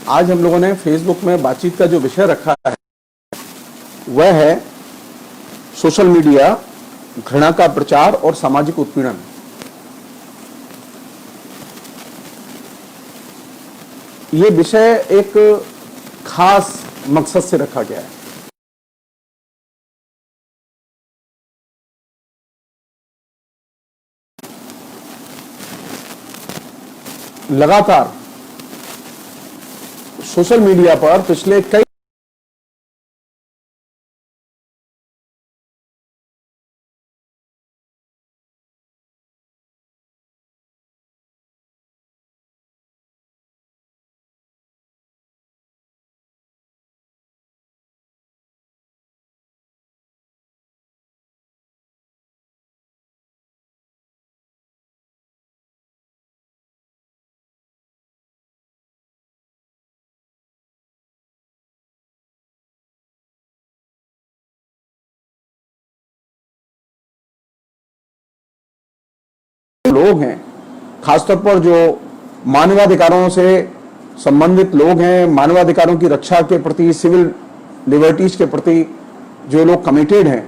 आज हम लोगों ने फेसबुक में बातचीत का जो विषय रखा है वह है सोशल मीडिया, घृणा का प्रचार और सामाजिक उत्पीड़न। ये विषय एक खास मकसद से रखा गया है। लगातार सोशल मीडिया पर पिछले कई लोग हैं, खासतौर पर जो मानवाधिकारों से संबंधित लोग हैं, मानवाधिकारों की रक्षा के प्रति, सिविल लिबर्टीज के प्रति जो लोग कमिटेड हैं,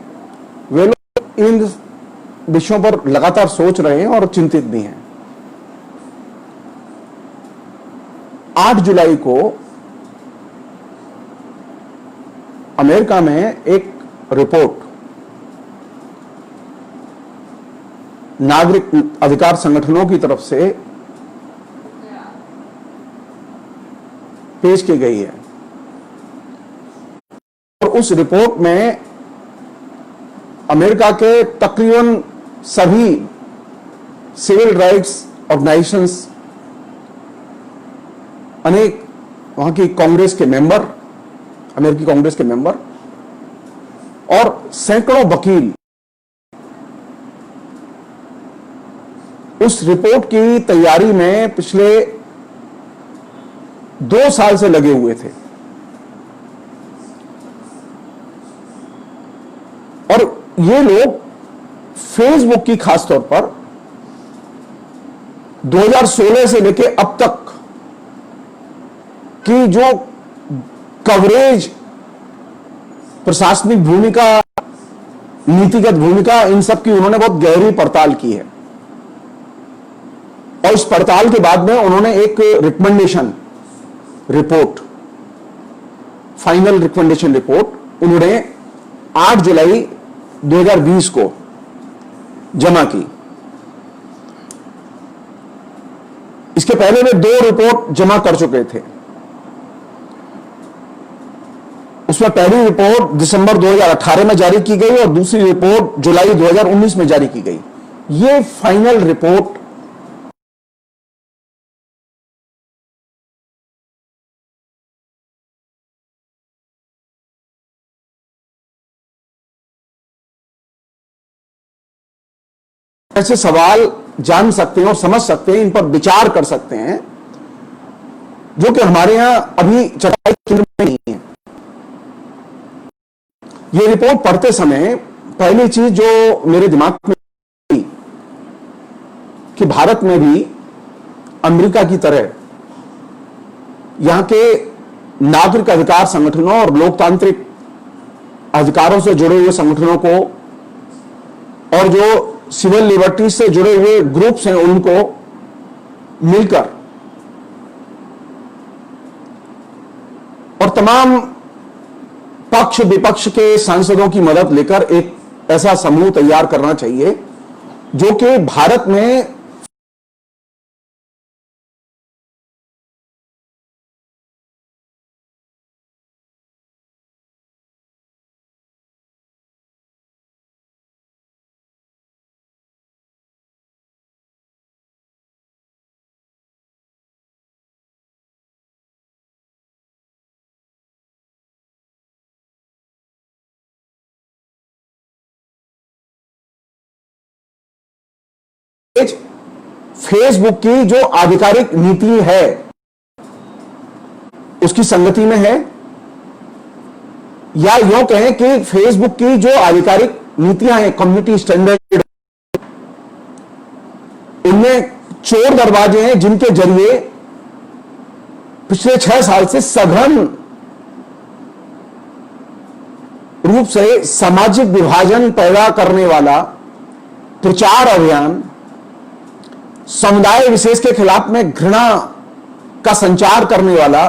वे लोग इन विषयों पर लगातार सोच रहे हैं और चिंतित भी हैं। 8 जुलाई को अमेरिका में एक रिपोर्ट नागरिक अधिकार संगठनों की तरफ से पेश की गई है और उस रिपोर्ट में अमेरिका के तकरीबन सभी सिविल राइट्स ऑर्गेनाइजेशंस, अनेक वहां की कांग्रेस के मेंबर, अमेरिकी कांग्रेस के मेंबर और सैकड़ों वकील उस रिपोर्ट की तैयारी में पिछले 2 साल से लगे हुए थे और ये लोग फेसबुक की खासतौर पर 2016 से लेकर अब तक की जो कवरेज, प्रशासनिक भूमिका, नीतिगत भूमिका, इन सब की उन्होंने बहुत गहरी पड़ताल की है और इस पड़ताल के बाद में उन्होंने एक recommendation report, final recommendation report उन्होंने 8 जुलाई 2020 को जमा की। इसके पहले वे 2 रिपोर्ट जमा कर चुके थे। उसमें पहली रिपोर्ट दिसंबर 2018 में जारी की गई और दूसरी रिपोर्ट जुलाई 2019 में जारी की गई। ये फाइनल रिपोर्ट ऐसे सवाल जान सकते हैं और समझ सकते हैं, इन पर विचार कर सकते हैं, जो कि हमारे यहां अभी चर्चा के केंद्र में नहीं है। ये रिपोर्ट पढ़ते समय पहली चीज जो मेरे दिमाग में आई कि भारत में भी अमेरिका की तरह यहां के नागरिक अधिकार संगठनों और लोकतांत्रिक अधिकारों से जुड़े हुए संगठनों को और जो सिविल लिबर्टीज से जुड़े हुए ग्रुप्स हैं उनको मिलकर और तमाम पक्ष विपक्ष के सांसदों की मदद लेकर एक ऐसा समूह तैयार करना चाहिए जो कि भारत में फेसबुक की जो आधिकारिक नीति है उसकी संगति में है, या यूं कहें कि फेसबुक की जो आधिकारिक नीतियां हैं, कम्युनिटी स्टैंडर्ड, उनमें चोर दरवाजे हैं जिनके जरिए पिछले 6 साल से सघन रूप से सामाजिक विभाजन पैदा करने वाला प्रचार अभियान, समुदाय विशेष के खिलाफ में घृणा का संचार करने वाला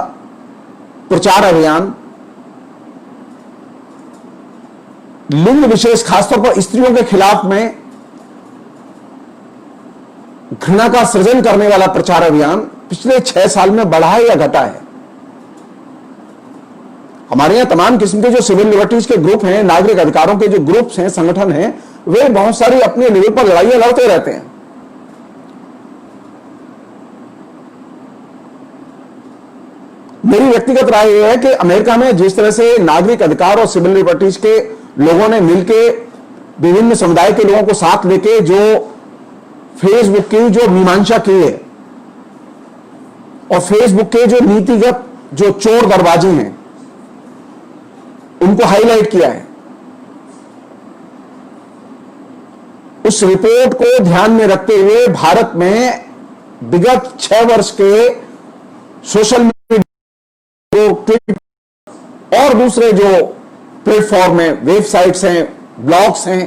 प्रचार अभियान, लिंग विशेष खासतौर पर स्त्रियों के खिलाफ में घृणा का सृजन करने वाला प्रचार अभियान पिछले 6 साल में बढ़ा है या घटा है? हमारे यहां तमाम किस्म के जो सिविल लिबर्टीज के ग्रुप हैं, नागरिक अधिकारों के जो ग्रुप्स हैं, संगठन हैं, वे बहुत सारी अपने लेवल पर लड़ाइयां लड़ते रहते हैं। मेरी व्यक्तिगत राय यह है कि अमेरिका में जिस तरह से नागरिक अधिकार और सिविल लिबर्टीज के लोगों ने मिलकर विभिन्न समुदाय के लोगों को साथ लेके जो फेसबुक की जो मीमांसा की है और फेसबुक के जो नीतिगत जो चोर दरवाजे हैं उनको हाईलाइट किया है, उस रिपोर्ट को ध्यान में रखते हुए भारत में विगत 6 वर्ष के सोशल मीडिया, ट्विटर और दूसरे जो प्लेटफॉर्म हैं, वेबसाइट्स हैं, ब्लॉग्स हैं,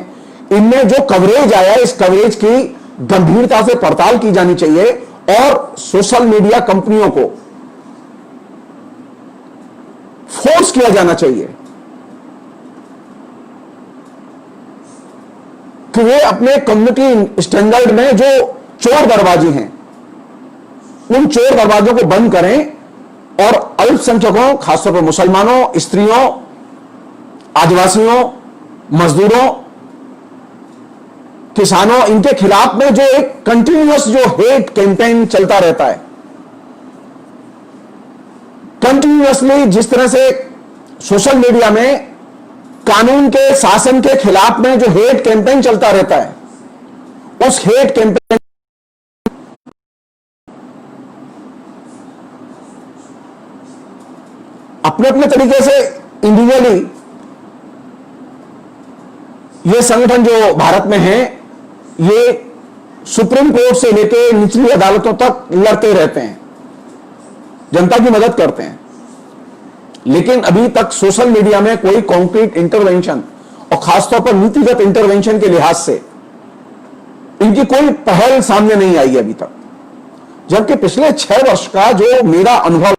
इनमें जो कवरेज आया, इस कवरेज की गंभीरता से पड़ताल की जानी चाहिए और सोशल मीडिया कंपनियों को फोर्स किया जाना चाहिए कि वे अपने कम्युनिटी स्टैंडर्ड में जो चोर दरवाजे हैं, उन चोर दरवाजों को बंद करें और अल्पसंख्यकों, खासतौर पर मुसलमानों, स्त्रियों, आदिवासियों, मजदूरों, किसानों, इनके खिलाफ में जो एक कंटिन्यूअस जो हेट कैंपेन चलता रहता है, कंटिन्यूअसली जिस तरह से सोशल मीडिया में कानून के शासन के खिलाफ में जो हेट कैंपेन चलता रहता है, उस हेट कैंपेन अपने अपने तरीके से इंडिविजुअली ये संगठन जो भारत में है, ये सुप्रीम कोर्ट से लेकर निचली अदालतों तक लड़ते रहते हैं, जनता की मदद करते हैं, लेकिन अभी तक सोशल मीडिया में कोई कॉन्क्रीट इंटरवेंशन और खासतौर पर नीतिगत इंटरवेंशन के लिहाज से इनकी कोई पहल सामने नहीं आई अभी तक। जबकि पिछले 6 वर्ष का जो मेरा अनुभव,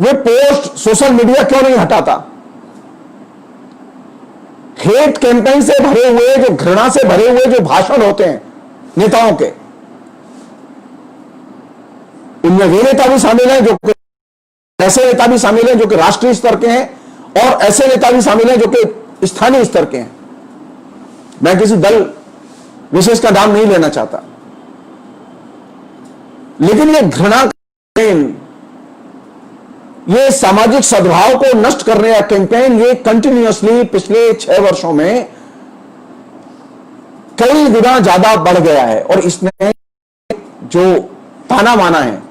वे पोस्ट सोशल मीडिया क्यों नहीं हटाता? हेट कैंपेन से भरे हुए, जो घृणा से भरे हुए जो भाषण होते हैं नेताओं के, उनमें वे नेता भी शामिल हैं जो ऐसे नेता भी शामिल हैं जो कि राष्ट्रीय स्तर के हैं, और ऐसे नेता भी शामिल हैं जो कि स्थानीय स्तर के हैं। मैं किसी दल विशेष का नाम नहीं लेना चाहता, लेकिन ये घृणा कैंपेन, ये सामाजिक सद्भाव को नष्ट करने का कैंपेन, ये कंटिन्यूअसली पिछले 6 वर्षों में कई गुना ज्यादा बढ़ गया है। और इसने जो ताना माना है,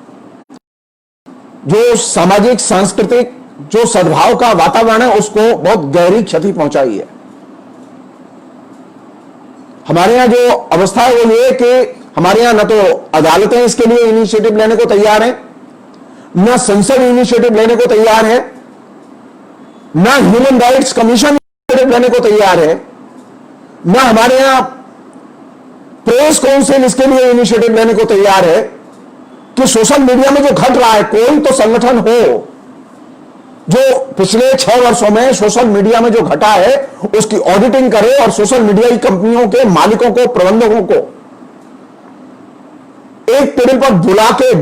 जो सामाजिक सांस्कृतिक जो सद्भाव का वातावरण है, उसको बहुत गहरी क्षति पहुंचाई है। हमारे यहां जो अवस्था है वो ये कि हमारे यहां न तो अदालतें इसके लिए इनिशिएटिव लेने को तैयार हैं, न संसद इनिशिएटिव लेने को तैयार है, न ह्यूमन राइट्स कमीशन इनिशिएटिव लेने को तैयार है, न हमारे यहां प्रेस काउंसिल इसके लिए इनिशिएटिव लेने को तैयार है कि सोशल मीडिया में जो घट रहा है, कोई तो संगठन हो जो पिछले 6 वर्षों में सोशल मीडिया में जो घटा है उसकी ऑडिटिंग करे और सोशल मीडिया की कंपनियों के मालिकों को, प्रबंधकों को एक टेबल पर बुला के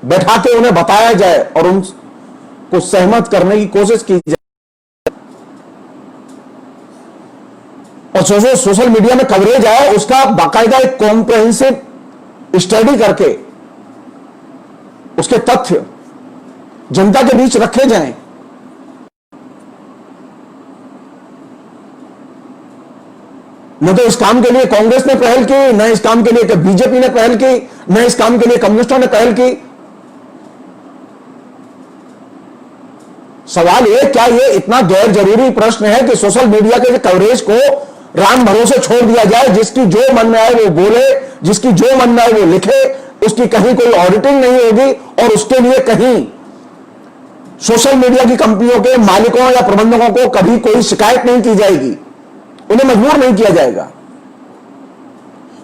बैठा के उन्हें बताया जाए और उनको सहमत करने की कोशिश की जाए। और जो सोशल मीडिया में कवरेज है उसका बाकायदा एक कॉम्प्रहेंसिव स्टडी करके उसके तथ्य जनता के बीच रखे जाएं। न तो इस काम के लिए कांग्रेस ने पहल की, न इस काम के लिए बीजेपी ने पहल की, न इस काम के लिए कम्युनिस्टों ने पहल की। सवाल ये, क्या ये इतना गैर जरूरी प्रश्न है कि सोशल मीडिया के कवरेज को राम भरोसे छोड़ दिया जाए, जिसकी जो मन में आए वो बोले, जिसकी जो मन में आए वो लिखे, उसकी कहीं कोई ऑडिटिंग नहीं होगी और उसके लिए कहीं सोशल मीडिया की कंपनियों के मालिकों या प्रबंधकों को कभी कोई शिकायत नहीं की जाएगी, उन्हें मजबूर नहीं किया जाएगा।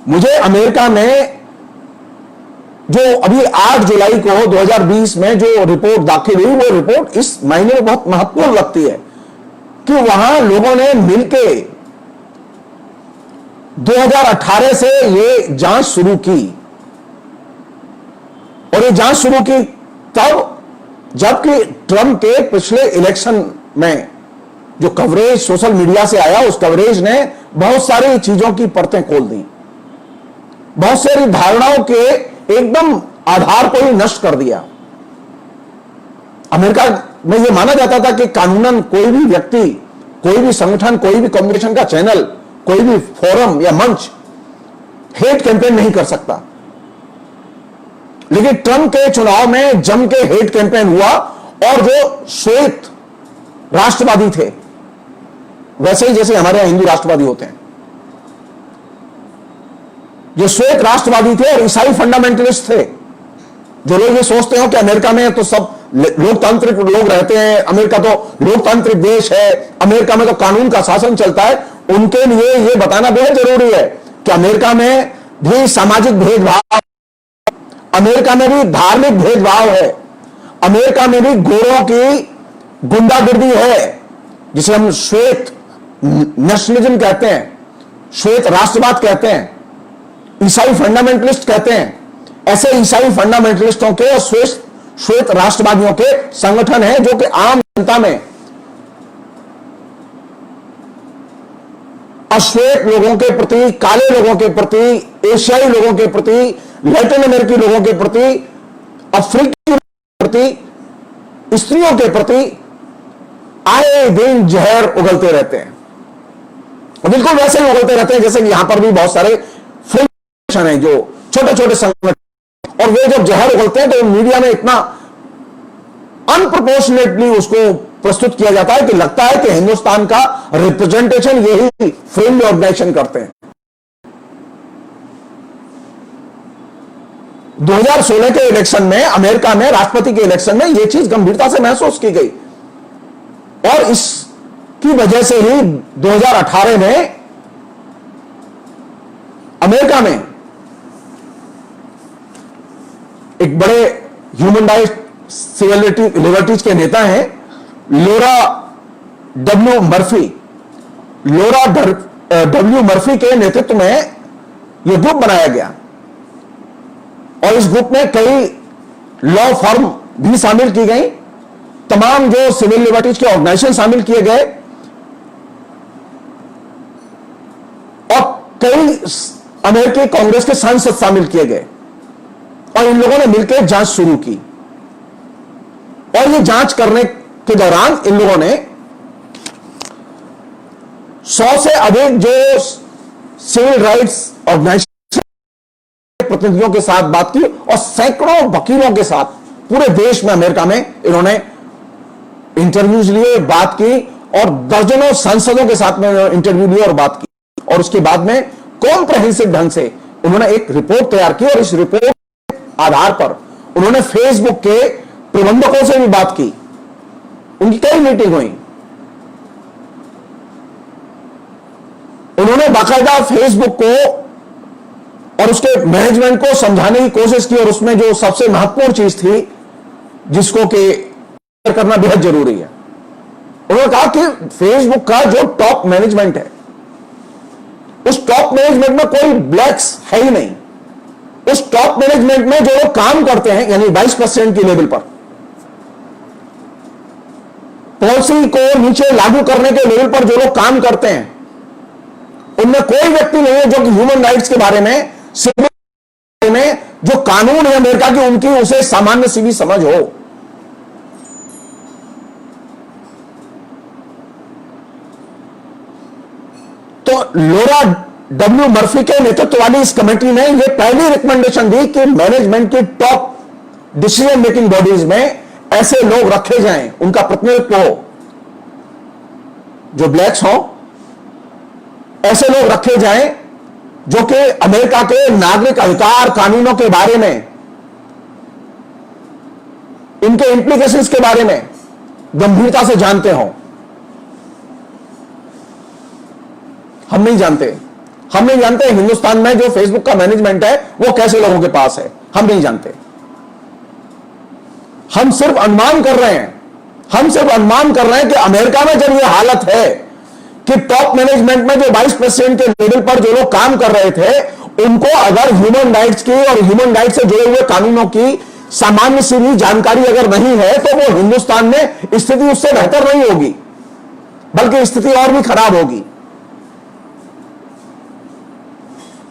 मुझे अमेरिका में जो अभी 8 जुलाई को 2020 में जो रिपोर्ट दाखिल हुई, वो रिपोर्ट इस महीने में बहुत महत्वपूर्ण लगती है कि वहां लोगों ने मिलकर 2018 से ये जांच शुरू की और ये जांच शुरू की तब जबकि ट्रंप के पिछले इलेक्शन में जो कवरेज सोशल मीडिया से आया, उस कवरेज ने बहुत सारी चीजों की परतें खोल दी, बहुत सारी धारणाओं के एकदम आधार को ही नष्ट कर दिया। अमेरिका में यह माना जाता था कि कानूनन कोई भी व्यक्ति, कोई भी संगठन, कोई भी कम्युनिकेशन का चैनल, कोई भी फोरम या मंच हेट कैंपेन नहीं कर सकता। लेकिन ट्रंप के चुनाव में जम के हेट कैंपेन हुआ और जो श्वेत राष्ट्रवादी थे, वैसे ही जैसे हमारे यहां हिंदू राष्ट्रवादी होते हैं, जो श्वेत राष्ट्रवादी थे और ईसाई फंडामेंटलिस्ट थे, जो लोग ये सोचते हो कि अमेरिका में तो सब लोकतांत्रिक लोग रहते हैं, अमेरिका तो लोकतांत्रिक देश है, अमेरिका में तो कानून का शासन चलता है, उनके लिए यह बताना बेहद जरूरी है कि अमेरिका में भी सामाजिक भेदभाव, अमेरिका में भी धार्मिक भेदभाव है, अमेरिका में भी गोरों की गुंडागर्दी है, जिसे हम श्वेत नेशनलिज्म कहते हैं, श्वेत राष्ट्रवाद कहते हैं, ईसाई फंडामेंटलिस्ट कहते हैं। ऐसे ईसाई फंडामेंटलिस्टों के और श्वेत राष्ट्रवादियों के संगठन हैं जो कि आम जनता में अश्वेत लोगों के प्रति, काले लोगों के प्रति, एशियाई लोगों के प्रति, लैटिन अमेरिकी लोगों के प्रति, अफ्रीकी के प्रति, स्त्रियों के प्रति आए दिन जहर उगलते रहते हैं। बिल्कुल वैसे ही उगलते रहते हैं जैसे कि यहां पर भी बहुत सारे फिल्म हैं जो छोटे छोटे संगठन, और वे जब जहर उगलते हैं तो मीडिया में इतना अनप्रोपोर्शनेटली उसको प्रस्तुत किया जाता है कि लगता है कि हिंदुस्तान का रिप्रेजेंटेशन यही फ्रेंडली ऑर्गेनाइजेशन करते हैं। 2016 के इलेक्शन में, अमेरिका में राष्ट्रपति के इलेक्शन में यह चीज गंभीरता से महसूस की गई और इसकी वजह से ही 2018 में अमेरिका में एक बड़े ह्यूमन राइट्स सिविल लिबर्टीज के नेता हैं लोरा डब्ल्यू मर्फी के नेतृत्व में यह ग्रुप बनाया गया और इस ग्रुप में कई लॉ फर्म भी शामिल की गई, तमाम जो सिविल लिबर्टीज के ऑर्गेनाइजेशन शामिल किए गए और कई अमेरिकी कांग्रेस के सांसद शामिल किए गए और इन लोगों ने मिलकर जांच शुरू की। और ये जांच करने के दौरान इन लोगों ने 100 से अधिक जो सिविल राइट्स ऑर्गेनाइजेशन प्रतिनिधियों के साथ बात की और सैकड़ों वकीलों के साथ पूरे देश में, अमेरिका में इन्होंने इंटरव्यूज लिए, बात की और दर्जनों सांसदों के साथ में इंटरव्यू लिए और बात की और उसके बाद में कॉम्प्रहेंसिव ढंग से उन्होंने एक रिपोर्ट तैयार की, और इस रिपोर्ट के आधार पर उन्होंने फेसबुक के प्रबंधकों से भी बात की, उनकी कई मीटिंग हुई। उन्होंने बाकायदा फेसबुक को और उसके मैनेजमेंट को समझाने की कोशिश की, और उसमें जो सबसे महत्वपूर्ण चीज थी जिसको कि करना बेहद जरूरी है, उन्होंने कहा कि फेसबुक का जो टॉप मैनेजमेंट है, उस टॉप मैनेजमेंट में कोई ब्लैक्स है ही नहीं। उस टॉप मैनेजमेंट में जो लोग काम करते हैं, यानी 22% की लेवल पर, पॉलिसी को नीचे लागू करने के लेवल पर जो लोग काम करते हैं, उनमें कोई व्यक्ति नहीं है जो कि ह्यूमन राइट्स के बारे में, सिविल में जो कानून है अमेरिका की, उनकी उसे सामान्य सी भी समझ हो। तो लोरा डब्ल्यू मर्फी के नेतृत्व वाली इस कमेटी ने यह पहली रिकमेंडेशन दी कि मैनेजमेंट की टॉप डिसीजन मेकिंग बॉडीज में ऐसे लोग रखे जाएं, उनका प्रतिनिधित्व हो, जो ब्लैक्स हो, ऐसे लोग रखे जाएं जो कि अमेरिका के नागरिक अधिकार कानूनों के बारे में, इनके इंप्लीकेशंस के बारे में गंभीरता से जानते हो। हम नहीं जानते, हम नहीं जानते हिंदुस्तान में जो फेसबुक का मैनेजमेंट है वो कैसे लोगों के पास है, हम नहीं जानते। हम सिर्फ अनुमान कर रहे हैं, हम सिर्फ अनुमान कर रहे हैं कि अमेरिका में जब यह हालत है कि टॉप मैनेजमेंट में जो 22% के लेवल पर जो लोग काम कर रहे थे, उनको अगर ह्यूमन राइट्स की और ह्यूमन राइट्स से जुड़े हुए कानूनों की सामान्य सी भी जानकारी अगर नहीं है, तो वो हिंदुस्तान में स्थिति उससे बेहतर नहीं होगी, बल्कि स्थिति और भी खराब होगी।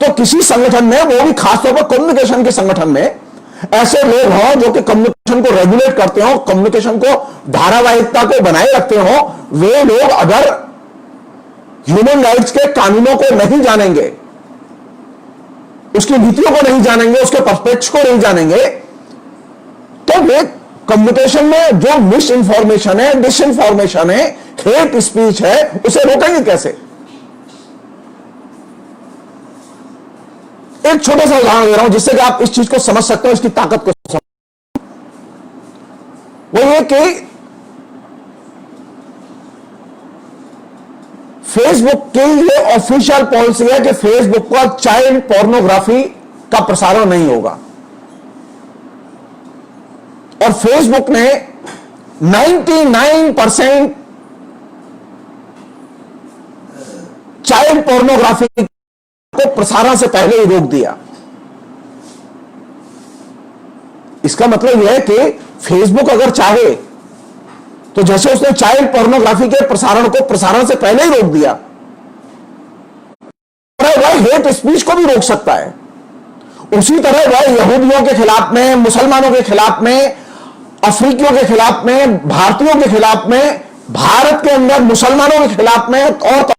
तो किसी संगठन में, वो भी खासतौर पर कम्युनिकेशन के संगठन में, ऐसे लोग हों जो कि कम्युनिकेशन को रेगुलेट करते हो, कम्युनिकेशन को धारावाहिकता को बनाए रखते हो, वे लोग अगर ह्यूमन राइट्स के कानूनों को नहीं जानेंगे, उसकी नीतियों को नहीं जानेंगे, उसके पर्सपेक्ट्स को नहीं जानेंगे, तो वे कम्युनिकेशन में जो मिस इंफॉर्मेशन है, डिस इंफॉर्मेशन है, हेट स्पीच है, उसे रोकेंगे कैसे? एक छोटा सा उदाहरण दे रहा हूं जिससे कि आप इस चीज को समझ सकते हो, इसकी ताकत को समझ। वो ये कि फेसबुक की ये ऑफिशियल पॉलिसी है कि फेसबुक पर चाइल्ड पोर्नोग्राफी का प्रसारण नहीं होगा, और फेसबुक ने 99% चाइल्ड पोर्नोग्राफी को प्रसारण से पहले ही रोक दिया। इसका मतलब यह है कि फेसबुक अगर चाहे तो जैसे उसने चाइल्ड पोर्नोग्राफी के प्रसारण को प्रसारण से पहले ही रोक दिया, वह हेट स्पीच को भी रोक सकता है। उसी तरह वह यहूदियों के खिलाफ में, मुसलमानों के खिलाफ में, अफ्रीकियों के खिलाफ में, भारतीयों के खिलाफ में, भारत के अंदर मुसलमानों के खिलाफ में और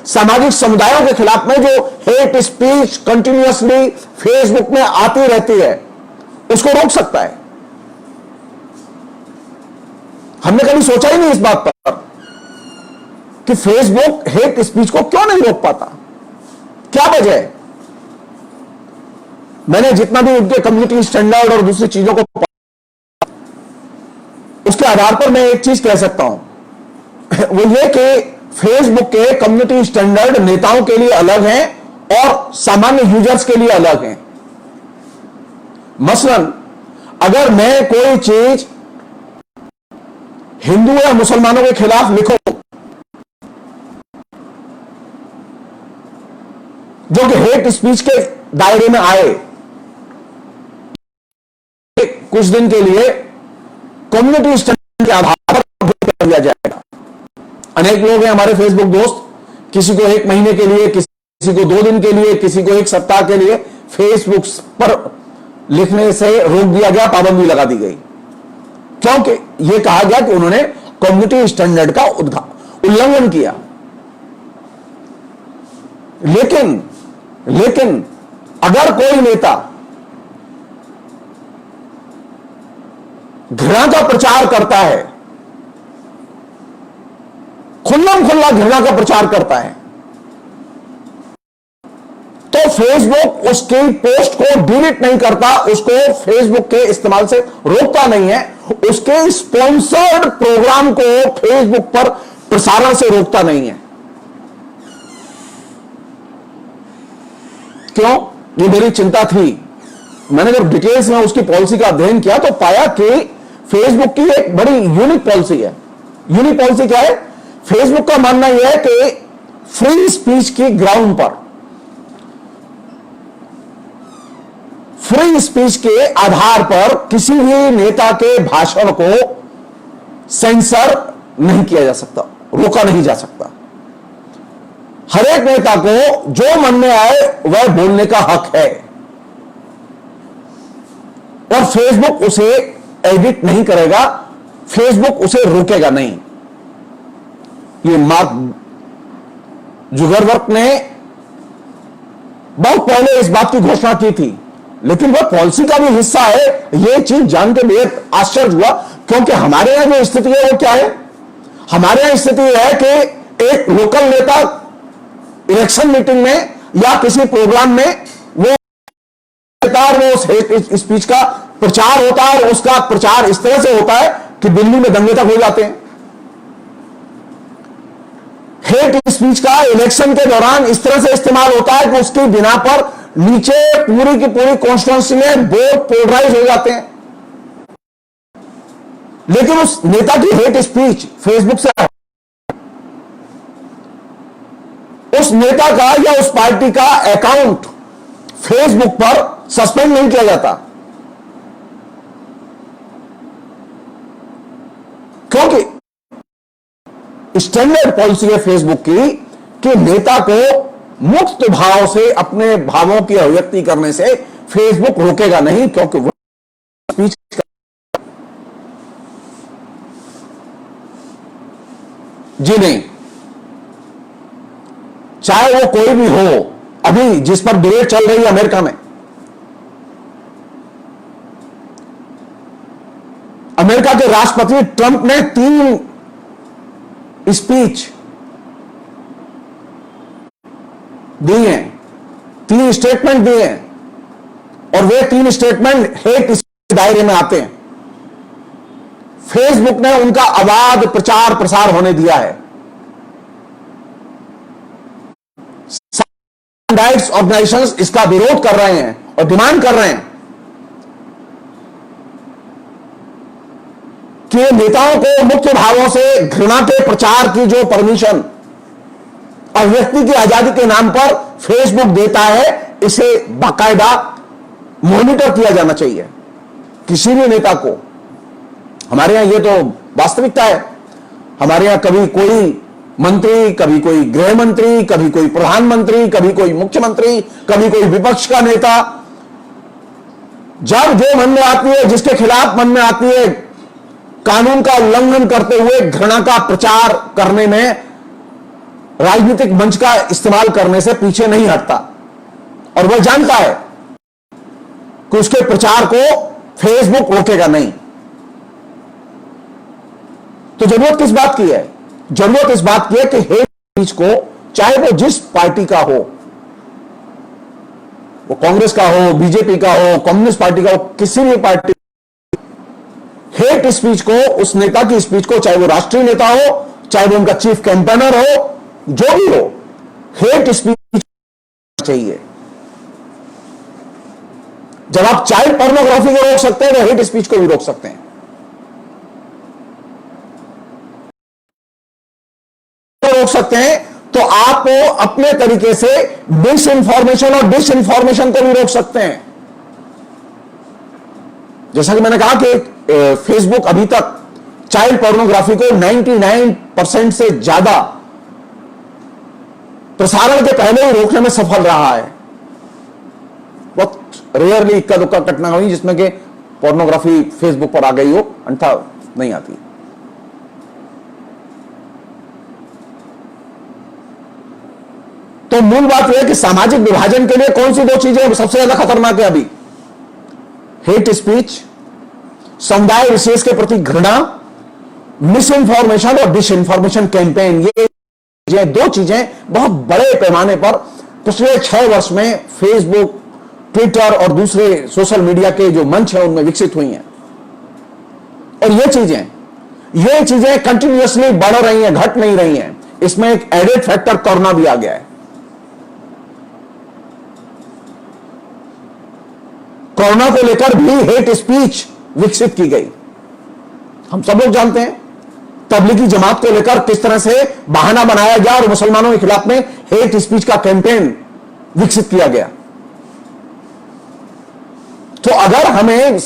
सामाजिक समुदायों के खिलाफ में जो हेट स्पीच कंटिन्यूअसली फेसबुक में आती रहती है, उसको रोक सकता है। हमने कभी सोचा ही नहीं इस बात पर कि फेसबुक हेट स्पीच को क्यों नहीं रोक पाता, क्या वजह है? मैंने जितना भी उनके कम्युनिटी स्टैंडर्ड और दूसरी चीजों को उसके आधार पर मैं एक चीज कह सकता हूं, वो ये कि फेसबुक के कम्युनिटी स्टैंडर्ड नेताओं के लिए अलग हैं और सामान्य यूजर्स के लिए अलग हैं। मसलन अगर मैं कोई चीज हिंदू या मुसलमानों के खिलाफ लिखो जो कि हेट स्पीच के दायरे में आए, कुछ दिन के लिए कम्युनिटी स्टैंडर्ड के आधार पर कर दिया जाएगा। अनेक लोग हैं हमारे फेसबुक दोस्त, किसी को 1 महीने के लिए, किसी को 2 दिन के लिए, किसी को 1 सप्ताह के लिए फेसबुक पर लिखने से रोक दिया गया, पाबंदी लगा दी गई, क्योंकि यह कहा गया कि उन्होंने कम्युनिटी स्टैंडर्ड का उल्लंघन किया। लेकिन अगर कोई नेता घृणा का प्रचार करता है, खुल्लम खुल्ला घृणा का प्रचार करता है, फेसबुक उसकी पोस्ट को डिलीट नहीं करता, उसको फेसबुक के इस्तेमाल से रोकता नहीं है, उसके स्पॉन्सर्ड प्रोग्राम को फेसबुक पर प्रसारण से रोकता नहीं है। क्यों? ये मेरी चिंता थी। मैंने जब डिटेल्स में उसकी पॉलिसी का अध्ययन किया तो पाया कि फेसबुक की एक बड़ी यूनिक पॉलिसी है। यूनिक पॉलिसी क्या है? फेसबुक का मानना यह है कि फ्री स्पीच की ग्राउंड पर, फ्री स्पीच के आधार पर किसी भी नेता के भाषण को सेंसर नहीं किया जा सकता, रोका नहीं जा सकता। हर एक नेता को जो मन में आए वह बोलने का हक है और फेसबुक उसे एडिट नहीं करेगा, फेसबुक उसे रोकेगा नहीं। ये मार्क जुकरबर्ग ने बहुत पहले इस बात की घोषणा की थी, लेकिन वह पॉलिसी का भी हिस्सा है। यह चीज जान के बेहद आश्चर्य हुआ, क्योंकि हमारे यहां जो स्थिति है वो क्या है? हमारे यहां स्थिति है कि एक लोकल नेता इलेक्शन मीटिंग में या किसी प्रोग्राम में वो स्पीच का प्रचार होता है और उसका प्रचार इस तरह से होता है कि दिल्ली में दंगे तक हो जाते हैं। हेट स्पीच का इलेक्शन के दौरान इस तरह से इस्तेमाल होता है कि उसकी बिना पर नीचे पूरी की पूरी कॉन्स्टिट्यूंसी में वोट पोलराइज हो जाते हैं। लेकिन उस नेता की हेट स्पीच फेसबुक से, उस नेता का या उस पार्टी का अकाउंट फेसबुक पर सस्पेंड नहीं किया जाता, क्योंकि स्टैंडर्ड पॉलिसी है फेसबुक की कि नेता को मुक्त भाव से अपने भावों की अभिव्यक्ति करने से फेसबुक रोकेगा नहीं, क्योंकि वो स्पीच जी नहीं, चाहे वो कोई भी हो। अभी जिस पर डिबेट चल रही है अमेरिका में, अमेरिका के राष्ट्रपति ट्रंप ने 3 स्पीच दी हैं, 3 स्टेटमेंट दिए हैं और वे 3 स्टेटमेंट हेट स्पीच दायरे में आते हैं। फेसबुक ने उनका अबाध प्रचार प्रसार होने दिया है। राइट्स ऑर्गेनाइजेशंस इसका विरोध कर रहे हैं और डिमांड कर रहे हैं कि नेताओं को मुख्य भावों से घृणा के प्रचार की जो परमिशन अभिव्यक्ति की आजादी के नाम पर फेसबुक देता है, इसे बाकायदा मॉनिटर किया जाना चाहिए। किसी भी नेता को, हमारे यहां ये तो वास्तविकता है, हमारे यहां कभी कोई मंत्री, कभी कोई गृह मंत्री, कभी कोई प्रधानमंत्री, कभी कोई मुख्यमंत्री, कभी कोई विपक्ष का नेता, जब जो मन में आती है, जिसके खिलाफ मन में आती है, कानून का उल्लंघन करते हुए घृणा का प्रचार करने में, राजनीतिक मंच का इस्तेमाल करने से पीछे नहीं हटता और वह जानता है कि उसके प्रचार को फेसबुक रोकेगा नहीं। तो जरूरत किस बात की है? जरूरत इस बात की है कि हेट स्पीच को, चाहे वो जिस पार्टी का हो, वो कांग्रेस का हो, बीजेपी का हो, कम्युनिस्ट पार्टी का हो, किसी भी पार्टी, हेट स्पीच को, उस नेता की स्पीच को, चाहे वो राष्ट्रीय नेता हो, चाहे वो उनका चीफ कैंपेनर हो, जो भी हो, हेट स्पीच चाहिए। जब आप चाइल्ड पोर्नोग्राफी को रोक सकते हैं तो हेट स्पीच को भी रोक सकते हैं। रोक सकते हैं तो आप अपने तरीके से मिस इंफॉर्मेशन और डिस इंफॉर्मेशन को भी रोक सकते हैं। जैसा कि मैंने कहा कि फेसबुक अभी तक चाइल्ड पोर्नोग्राफी को 99% से ज्यादा प्रसारण के पहले ही रोकने में सफल रहा है। बहुत रेयरली इक्का दुक्का घटना हुई जिसमें कि पोर्नोग्राफी फेसबुक पर आ गई हो, अन्यथा नहीं आती। तो मूल बात यह है कि सामाजिक विभाजन के लिए कौन सी 2 चीजें सबसे ज्यादा खतरनाक है अभी? हेट स्पीच, समुदाय विशेष के प्रति घृणा, मिस इंफॉर्मेशन और डिस इंफॉर्मेशन कैंपेन। ये 2 चीजें बहुत बड़े पैमाने पर पिछले 6 वर्ष में फेसबुक, ट्विटर और दूसरे सोशल मीडिया के जो मंच हैं उनमें विकसित हुई हैं। और ये चीजें कंटिन्यूअसली बढ़ रही हैं, घट नहीं रही हैं। इसमें एक एडेड फैक्टर कोरोना भी आ गया है। कोरोना को लेकर भी हेट स्पीच विकसित की गई। हम सब लोग जानते हैं तबलीगी जमात को लेकर किस तरह से बहाना बनाया गया और मुसलमानों के खिलाफ में हेट स्पीच का कैंपेन विकसित किया गया। तो अगर हमें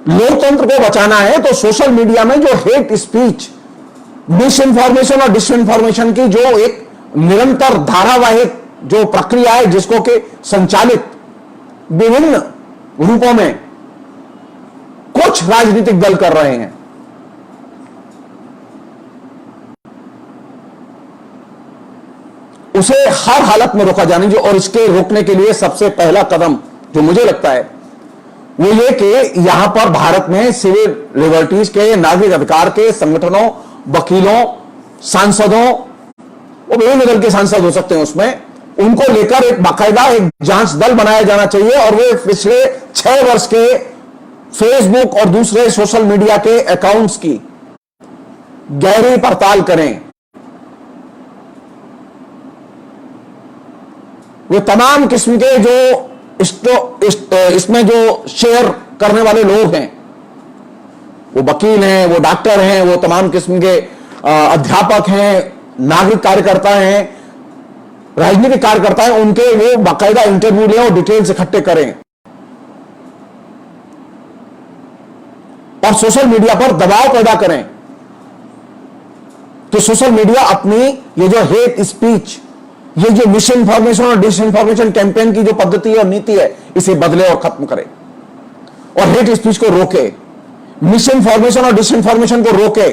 लोकतंत्र को बचाना है तो सोशल मीडिया में जो हेट स्पीच, मिस इंफॉर्मेशन और डिसइंफॉर्मेशन की जो एक निरंतर धारावाहिक जो प्रक्रिया है, जिसको कि संचालित विभिन्न रूपों में कुछ राजनीतिक दल कर रहे हैं, उसे हर हालत में रोका जाना चाहिए। और इसके रोकने के लिए सबसे पहला कदम जो मुझे लगता है वो ये कि यहां पर भारत में सिविल लिबर्टीज के, नागरिक अधिकार के संगठनों, वकीलों, सांसदों, वो विभिन्न दल के सांसद हो सकते हैं, उसमें उनको लेकर एक बाकायदा एक जांच दल बनाया जाना चाहिए और वे पिछले 6 वर्ष के फेसबुक और दूसरे सोशल मीडिया के अकाउंट्स की गहरी पड़ताल करें। वे तमाम किस्म के जो इसमें जो शेयर करने वाले लोग हैं, वो वकील हैं, वो डॉक्टर हैं, वो तमाम किस्म के अध्यापक हैं, नागरिक कार्यकर्ता हैं, राजनीतिक कार्यकर्ता हैं, उनके वो बाकायदा इंटरव्यू लें और डिटेल्स इकट्ठे करें और सोशल मीडिया पर दबाव पैदा करें कि सोशल मीडिया अपनी ये जो हेट स्पीच, ये जो मिस इंफॉर्मेशन और डिसइंफॉर्मेशन कैंपेन की जो पद्धति और नीति है, इसे बदले और खत्म करे और हेट स्पीच को रोके, मिस इंफॉर्मेशन और डिसइंफॉर्मेशन को रोके,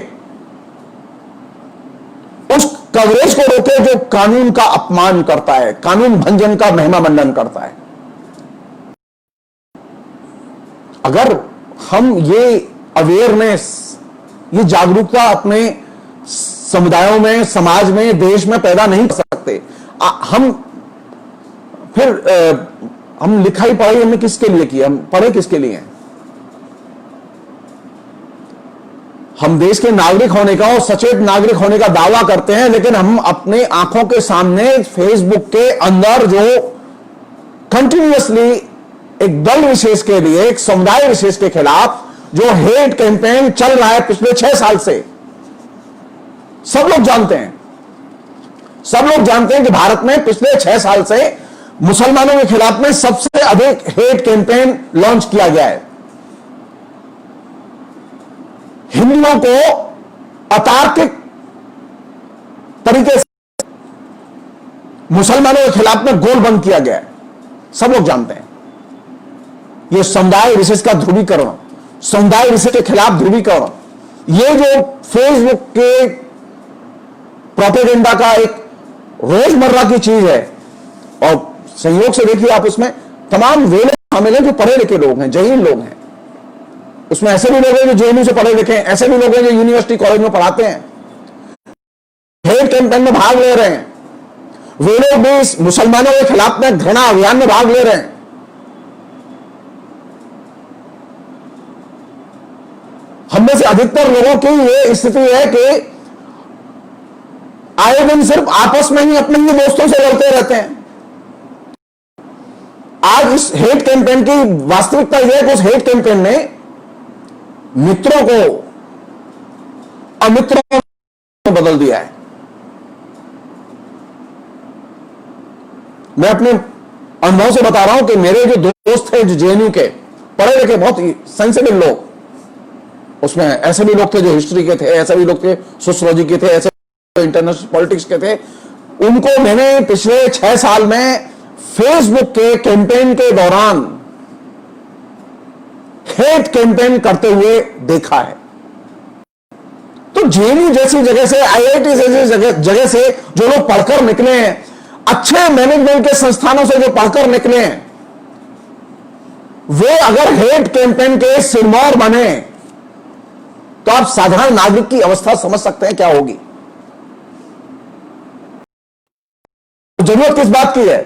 उस कवरेज को रोके जो कानून का अपमान करता है, कानून भंजन का महिमा मंडन करता है। अगर हम ये अवेयरनेस, ये जागरूकता अपने समुदायों में, समाज में, देश में पैदा नहीं कर सकते, हम लिखाई पढ़ाई हमने किसके लिए की, हम पढ़े किसके लिए हैं? हम देश के नागरिक होने का और सचेत नागरिक होने का दावा करते हैं, लेकिन हम अपने आंखों के सामने फेसबुक के अंदर जो कंटिन्यूअसली एक दल विशेष के लिए, एक समुदाय विशेष के खिलाफ जो हेट कैंपेन चल रहा है पिछले 6 साल से, सब लोग जानते हैं कि भारत में पिछले 6 साल से मुसलमानों के खिलाफ में सबसे अधिक हेट कैंपेन लॉन्च किया गया है। हिंदुओं को अतार्किक तरीके से मुसलमानों के खिलाफ में गोल बंद किया गया है, सब लोग जानते हैं। यह समुदाय विशेष का ध्रुवीकरण, समुदाय विशेष के खिलाफ ध्रुवीकरण, ये जो फेसबुक के प्रोपेगेंडा का एक रोजमर्रा की चीज है। और संयोग से देखिए आप, उसमें तमाम वे लोग शामिल हैं जो पढ़े लिखे लोग हैं, जहीन लोग हैं। उसमें ऐसे भी लोग हैं जो जेएनयू से पढ़े लिखे हैं, ऐसे भी लोग हैं जो यूनिवर्सिटी कॉलेज में पढ़ाते हैं, हेट कैंपेन में भाग ले रहे हैं। वे लोग भी मुसलमानों के खिलाफ में घृणा अभियान में भाग ले रहे हैं। हम में से अधिकतर लोगों की यह स्थिति है कि आए दिन सिर्फ आपस में ही अपने ही दोस्तों से लड़ते रहते हैं। आज इस हेट कैंपेन की वास्तविकता यह है कि उस हेट कैंपेन ने मित्रों को अमित्रों में बदल दिया है। मैं अपने अनुभव से बता रहा हूं कि मेरे जो दोस्त थे, जो जेएनयू के पढ़े लिखे बहुत ही सेंसिटिव लोग, उसमें ऐसे भी लोग थे जो हिस्ट्री के थे, ऐसे भी लोग थे सोशियोलॉजी के थे, ऐसे इंटरनेशनल पॉलिटिक्स के थे, उनको मैंने पिछले 6 साल में फेसबुक के कैंपेन के दौरान हेट कैंपेन करते हुए देखा है। तो जेएनयू जैसी जगह से, आईआईटी जैसी जगह से जो लोग पढ़कर निकले हैं, अच्छे मैनेजमेंट के संस्थानों से जो पढ़कर निकले हैं, वे अगर हेट कैंपेन के सिरमौर बने तो आप साधारण नागरिक की अवस्था समझ सकते हैं क्या होगी। जरूरत किस बात की है?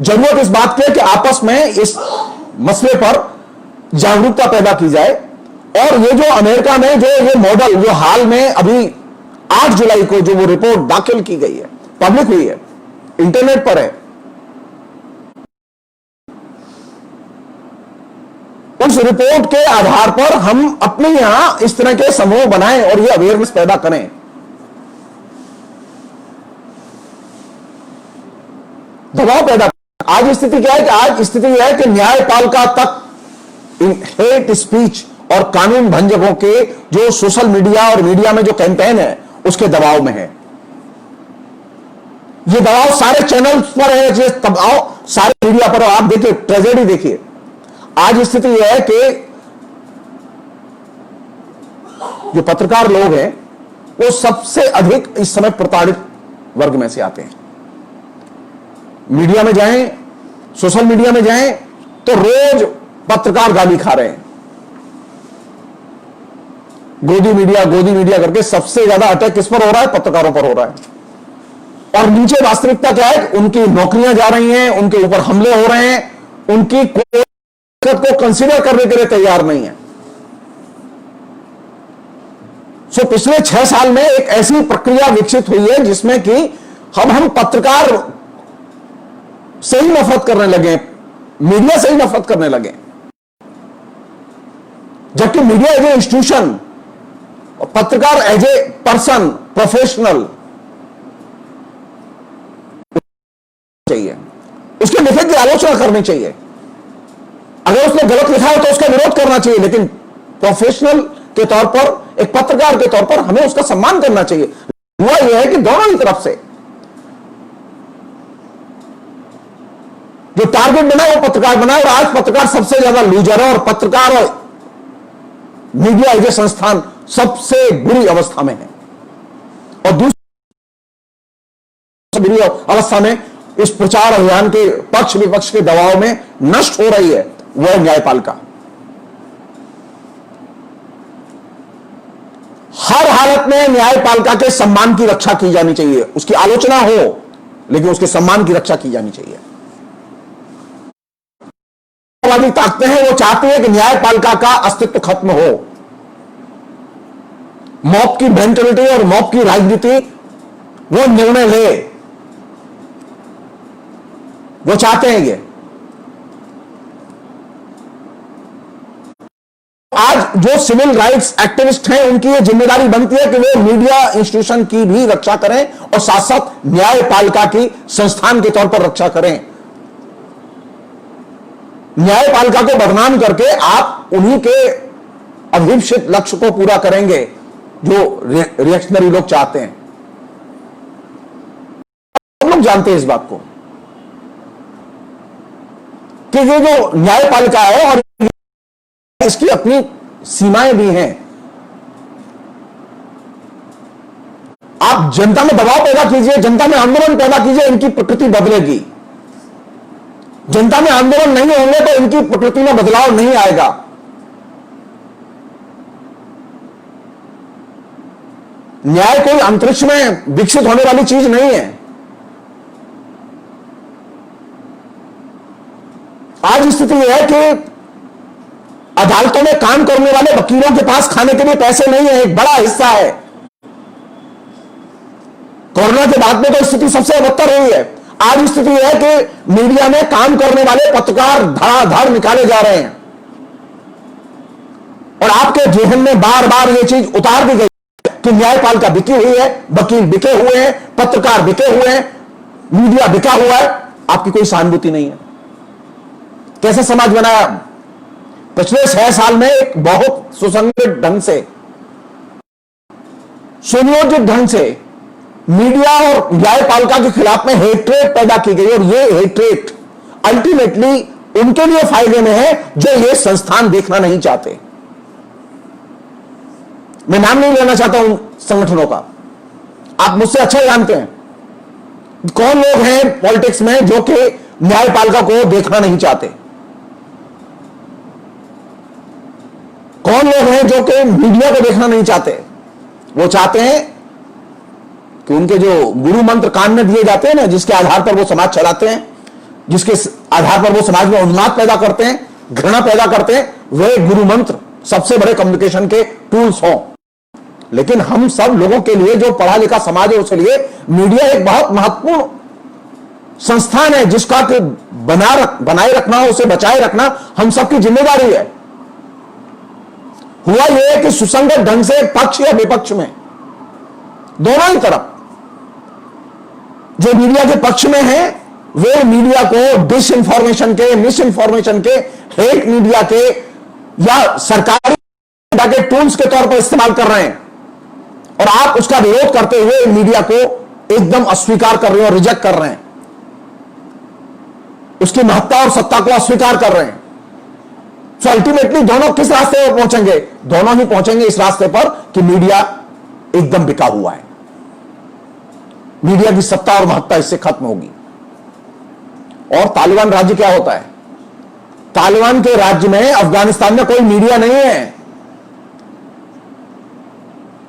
जरूरत इस बात की है कि आपस में इस मसले पर जागरूकता पैदा की जाए। और ये जो अमेरिका में जो ये मॉडल जो हाल में अभी 8 जुलाई को जो वो रिपोर्ट दाखिल की गई है, पब्लिक हुई है, इंटरनेट पर है, उस रिपोर्ट के आधार पर हम अपने यहां इस तरह के समूह बनाएं और ये अवेयरनेस पैदा करें। दबाव पैदा। आज स्थिति क्या है कि आज स्थिति यह है कि न्यायपालिका तक इन हेट स्पीच और कानून भंजकों के जो सोशल मीडिया और मीडिया में जो कैंपेन है उसके दबाव में है। ये दबाव सारे चैनल्स पर है, ये दबाव सारे मीडिया पर। आप देखिए, ट्रेजेडी देखिए। आज स्थिति यह है कि जो पत्रकार लोग हैं वो सबसे अधिक इस समय प्रताड़ित वर्ग में से आते हैं। मीडिया में जाएं, सोशल मीडिया में जाएं तो रोज पत्रकार गाली खा रहे हैं। गोदी मीडिया करके सबसे ज्यादा अटैक किस पर हो रहा है? पत्रकारों पर हो रहा है। और नीचे वास्तविकता क्या है? उनकी नौकरियां जा रही हैं, उनके ऊपर हमले हो रहे हैं, उनकी कोई को कंसीडर करने के लिए तैयार नहीं है। सो पिछले 6 साल में एक ऐसी प्रक्रिया विकसित हुई है जिसमें कि हम पत्रकार से ही नफरत करने लगे, मीडिया से ही नफरत करने लगे, जबकि मीडिया एज ए इंस्टीट्यूशन, पत्रकार एज ए पर्सन, प्रोफेशनल चाहिए, उसके लिखे की आलोचना करनी चाहिए। अगर उसने गलत लिखा है तो उसका विरोध करना चाहिए, लेकिन प्रोफेशनल के तौर पर, एक पत्रकार के तौर पर हमें उसका सम्मान करना चाहिए। हुआ यह है कि दोनों ही तरफ से जो टारगेट बना वो पत्रकार बना, और आज पत्रकार सबसे ज्यादा लूजर है और पत्रकार और मीडिया एज ए संस्थान सबसे बुरी अवस्था में है। और दूसरी बुरी अवस्था में इस प्रचार अभियान के पक्ष विपक्ष के दबाव में नष्ट हो रही है वह न्यायपालिका। हर हालत में न्यायपालिका के सम्मान की रक्षा की जानी चाहिए। उसकी आलोचना हो लेकिन उसके सम्मान की रक्षा की जानी चाहिए। वाली ताकतें हैं वो चाहती है कि न्यायपालिका का अस्तित्व खत्म हो। मॉब की मेंटलिटी और मॉब की राजनीति वो निर्णय ले, वो चाहते हैं ये। आज जो सिविल राइट्स एक्टिविस्ट हैं उनकी ये जिम्मेदारी बनती है कि वे मीडिया इंस्टीट्यूशन की भी रक्षा करें और साथ साथ न्यायपालिका की संस्थान के तौर पर रक्षा करें। न्यायपालिका को बदनाम करके आप उन्हीं के अभिप्सित लक्ष्य को पूरा करेंगे जो रिएक्शनरी लोग चाहते हैं। हम लोग जानते हैं इस बात को कि ये जो न्यायपालिका है और इसकी अपनी सीमाएं भी हैं। आप जनता में दबाव पैदा कीजिए, जनता में आंदोलन पैदा कीजिए, इनकी प्रकृति बदलेगी। जनता में आंदोलन नहीं होंगे तो इनकी प्रकृति में बदलाव नहीं आएगा। न्याय कोई अंतरिक्ष में विकसित होने वाली चीज नहीं है। आज स्थिति यह है कि अदालतों में काम करने वाले वकीलों के पास खाने के लिए पैसे नहीं है, एक बड़ा हिस्सा है। कोरोना के बाद में तो स्थिति सबसे बदतर हुई है। आज स्थिति यह है कि मीडिया में काम करने वाले पत्रकार धड़ाधड़ निकाले जा रहे हैं और आपके जेहन में बार बार यह चीज उतार दी गई कि न्यायपालिका बिकी हुई है, वकील बिके हुए हैं, पत्रकार बिके हुए हैं, मीडिया बिका हुआ है। आपकी कोई सहानुभूति नहीं है। कैसे समाज बनाया? पिछले 6 साल में एक बहुत सुसंगठित ढंग से, सुनियोजित ढंग से मीडिया और न्यायपालिका के खिलाफ में हेट्रेट पैदा की गई और ये हेट्रेट अल्टीमेटली उनके लिए फायदे में है जो ये संस्थान देखना नहीं चाहते। मैं नाम नहीं लेना चाहता उन संगठनों का, आप मुझसे अच्छा जानते हैं कौन लोग हैं पॉलिटिक्स में जो कि न्यायपालिका को देखना नहीं चाहते, कौन लोग हैं जो कि मीडिया को देखना नहीं चाहते। वो चाहते हैं कि उनके जो गुरु मंत्र कान में दिए जाते हैं ना, जिसके आधार पर वो समाज चलाते हैं, जिसके आधार पर वो समाज में उन्माद पैदा करते हैं, घृणा पैदा करते हैं, वे गुरु मंत्र सबसे बड़े कम्युनिकेशन के टूल्स हों। लेकिन हम सब लोगों के लिए, जो पढ़ा लिखा समाज है, उसके लिए मीडिया एक बहुत महत्वपूर्ण संस्थान है, जिसका बनाए रखना, उसे बचाए रखना हम सबकी जिम्मेदारी है। हुआ यह है कि सुसंगत ढंग से पक्ष या विपक्ष में, दोनों ही तरफ जो मीडिया के पक्ष में है, वे मीडिया को डिस इंफॉर्मेशन के, मिस इंफॉर्मेशन के, हेट मीडिया के या सरकारी मीडिया के टूल्स के तौर पर इस्तेमाल कर रहे हैं, और आप उसका विरोध करते हुए मीडिया को एकदम अस्वीकार कर रहे हो, रिजेक्ट कर रहे हैं, उसकी महत्ता और सत्ता को अस्वीकार कर रहे हैं। तो अल्टीमेटली दोनों किस रास्ते पर पहुंचेंगे? दोनों ही पहुंचेंगे इस रास्ते पर कि मीडिया एकदम बिका हुआ है, मीडिया की सत्ता और महत्ता इससे खत्म होगी। और तालिबान राज्य क्या होता है? तालिबान के राज्य में, अफगानिस्तान में कोई मीडिया नहीं है।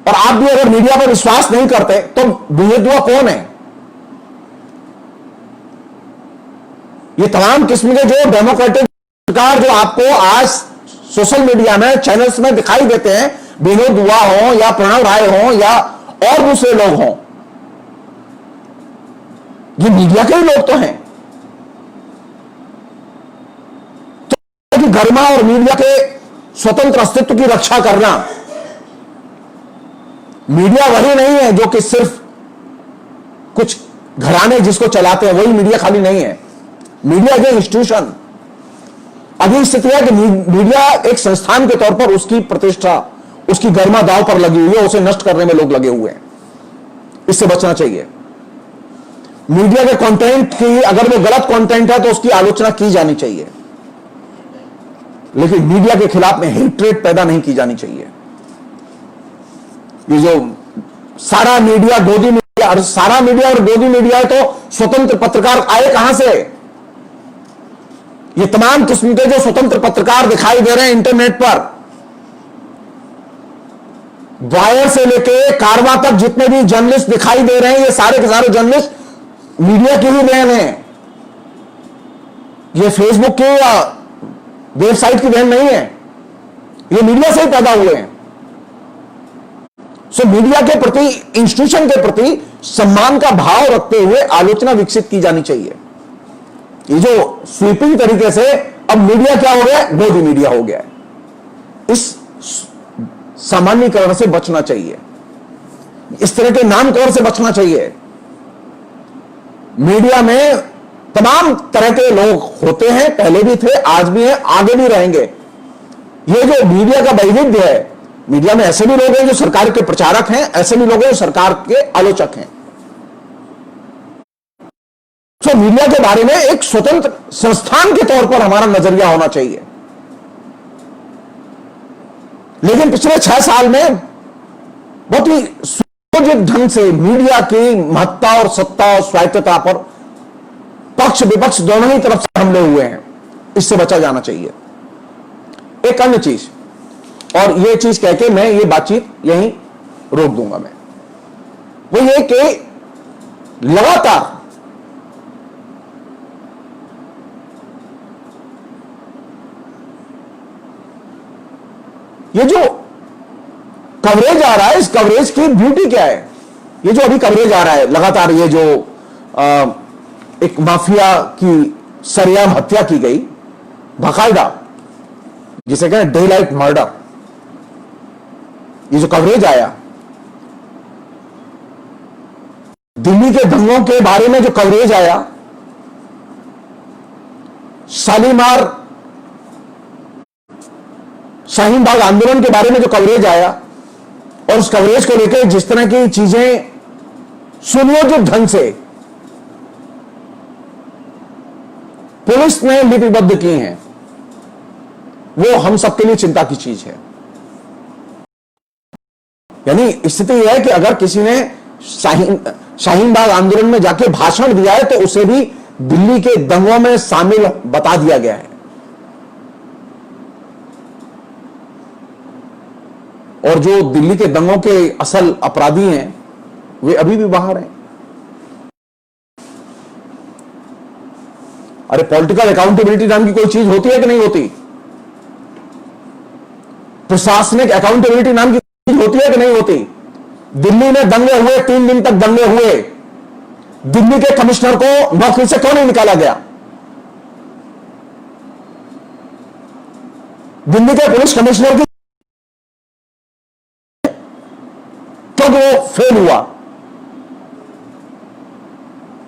और आप भी अगर मीडिया पर विश्वास नहीं करते तो बेदुआ कौन है? ये तमाम किस्म के जो डेमोक्रेटिक सरकार जो आपको आज सोशल मीडिया में, चैनल्स में दिखाई देते हैं, विनोद दुआ हो या प्रणव राय हो या और दूसरे लोग हों, ये मीडिया के ही लोग तो हैं। तो की गरिमा और मीडिया के स्वतंत्र अस्तित्व की रक्षा करना, मीडिया वही नहीं है जो कि सिर्फ कुछ घराने जिसको चलाते हैं वही मीडिया खाली नहीं है। मीडिया के इंस्टीट्यूशन, अभी स्थिति है कि मीडिया एक संस्थान के तौर पर उसकी प्रतिष्ठा, उसकी गरिमा दांव पर लगी हुई है, उसे नष्ट करने में लोग लगे हुए हैं। इससे बचना चाहिए। मीडिया के कंटेंट की, अगर वो गलत कंटेंट है तो उसकी आलोचना की जानी चाहिए, लेकिन मीडिया के खिलाफ में हेट्रेड पैदा नहीं की जानी चाहिए। ये जो सारा मीडिया गोदी मीडिया, सारा मीडिया और गोदी मीडिया है, तो स्वतंत्र पत्रकार आए कहां से? ये तमाम किस्म के जो स्वतंत्र पत्रकार दिखाई दे रहे हैं इंटरनेट पर, वायर से लेके कारवा तक जितने भी जर्नलिस्ट दिखाई दे रहे हैं, ये सारे के सारे जर्नलिस्ट मीडिया की ही देन है। ये फेसबुक की या वेबसाइट की देन नहीं है, ये मीडिया से ही पैदा हुए हैं। सो मीडिया के प्रति, इंस्टीट्यूशन के प्रति सम्मान का भाव रखते हुए आलोचना विकसित की जानी चाहिए। ये जो स्वीपिंग तरीके से अब मीडिया क्या हो गया? गोदी मीडिया हो गया है। इस सामान्यीकरण से बचना चाहिए, इस तरह के नामकरण से बचना चाहिए। मीडिया में तमाम तरह के लोग होते हैं, पहले भी थे, आज भी हैं, आगे भी रहेंगे। ये जो मीडिया का वैविध्य है, मीडिया में ऐसे भी लोग हैं जो सरकार के प्रचारक हैं, ऐसे भी लोग हैं जो सरकार के आलोचक हैं। तो मीडिया के बारे में एक स्वतंत्र संस्थान के तौर पर हमारा नजरिया होना चाहिए। लेकिन पिछले 6 साल में बहुत ही सुयोजित ढंग से मीडिया की महत्ता और सत्ता और स्वायत्तता पर पक्ष विपक्ष दोनों ही तरफ से हमले हुए हैं। इससे बचा जाना चाहिए। एक अन्य चीज, और यह चीज कह के मैं ये बातचीत यहीं रोक दूंगा, मैं वो ये कि लगातार ये जो कवरेज आ रहा है, इस कवरेज की ब्यूटी क्या है? ये जो अभी कवरेज आ रहा है लगातार, ये जो एक माफिया की सरेआम हत्या की गई, बाकायदा जिसे कहते हैं डे लाइट मर्डर, ये जो कवरेज आया, दिल्ली के दंगों के बारे में जो कवरेज आया, शालीमार शाहीन बाग आंदोलन के बारे में जो कवरेज आया, और उस कवरेज को लेकर जिस तरह की चीजें सुनियोजित ढंग से पुलिस ने लिपिबद्ध की हैं, वो हम सबके लिए चिंता की चीज है। यानी स्थिति यह है कि अगर किसी ने शाहीन बाग आंदोलन में जाके भाषण दिया है तो उसे भी दिल्ली के दंगों में शामिल बता दिया गया है, और जो दिल्ली के दंगों के असल अपराधी हैं वे अभी भी बाहर हैं। अरे पॉलिटिकल अकाउंटेबिलिटी नाम की कोई चीज होती है कि नहीं होती? प्रशासनिक अकाउंटेबिलिटी नाम की चीज होती है कि नहीं होती? दिल्ली में दंगे हुए, 3 दिन तक दंगे हुए, दिल्ली के कमिश्नर को नौकरी से क्यों नहीं निकाला गया? दिल्ली के पुलिस कमिश्नर की क्योंकि वो फेल हुआ।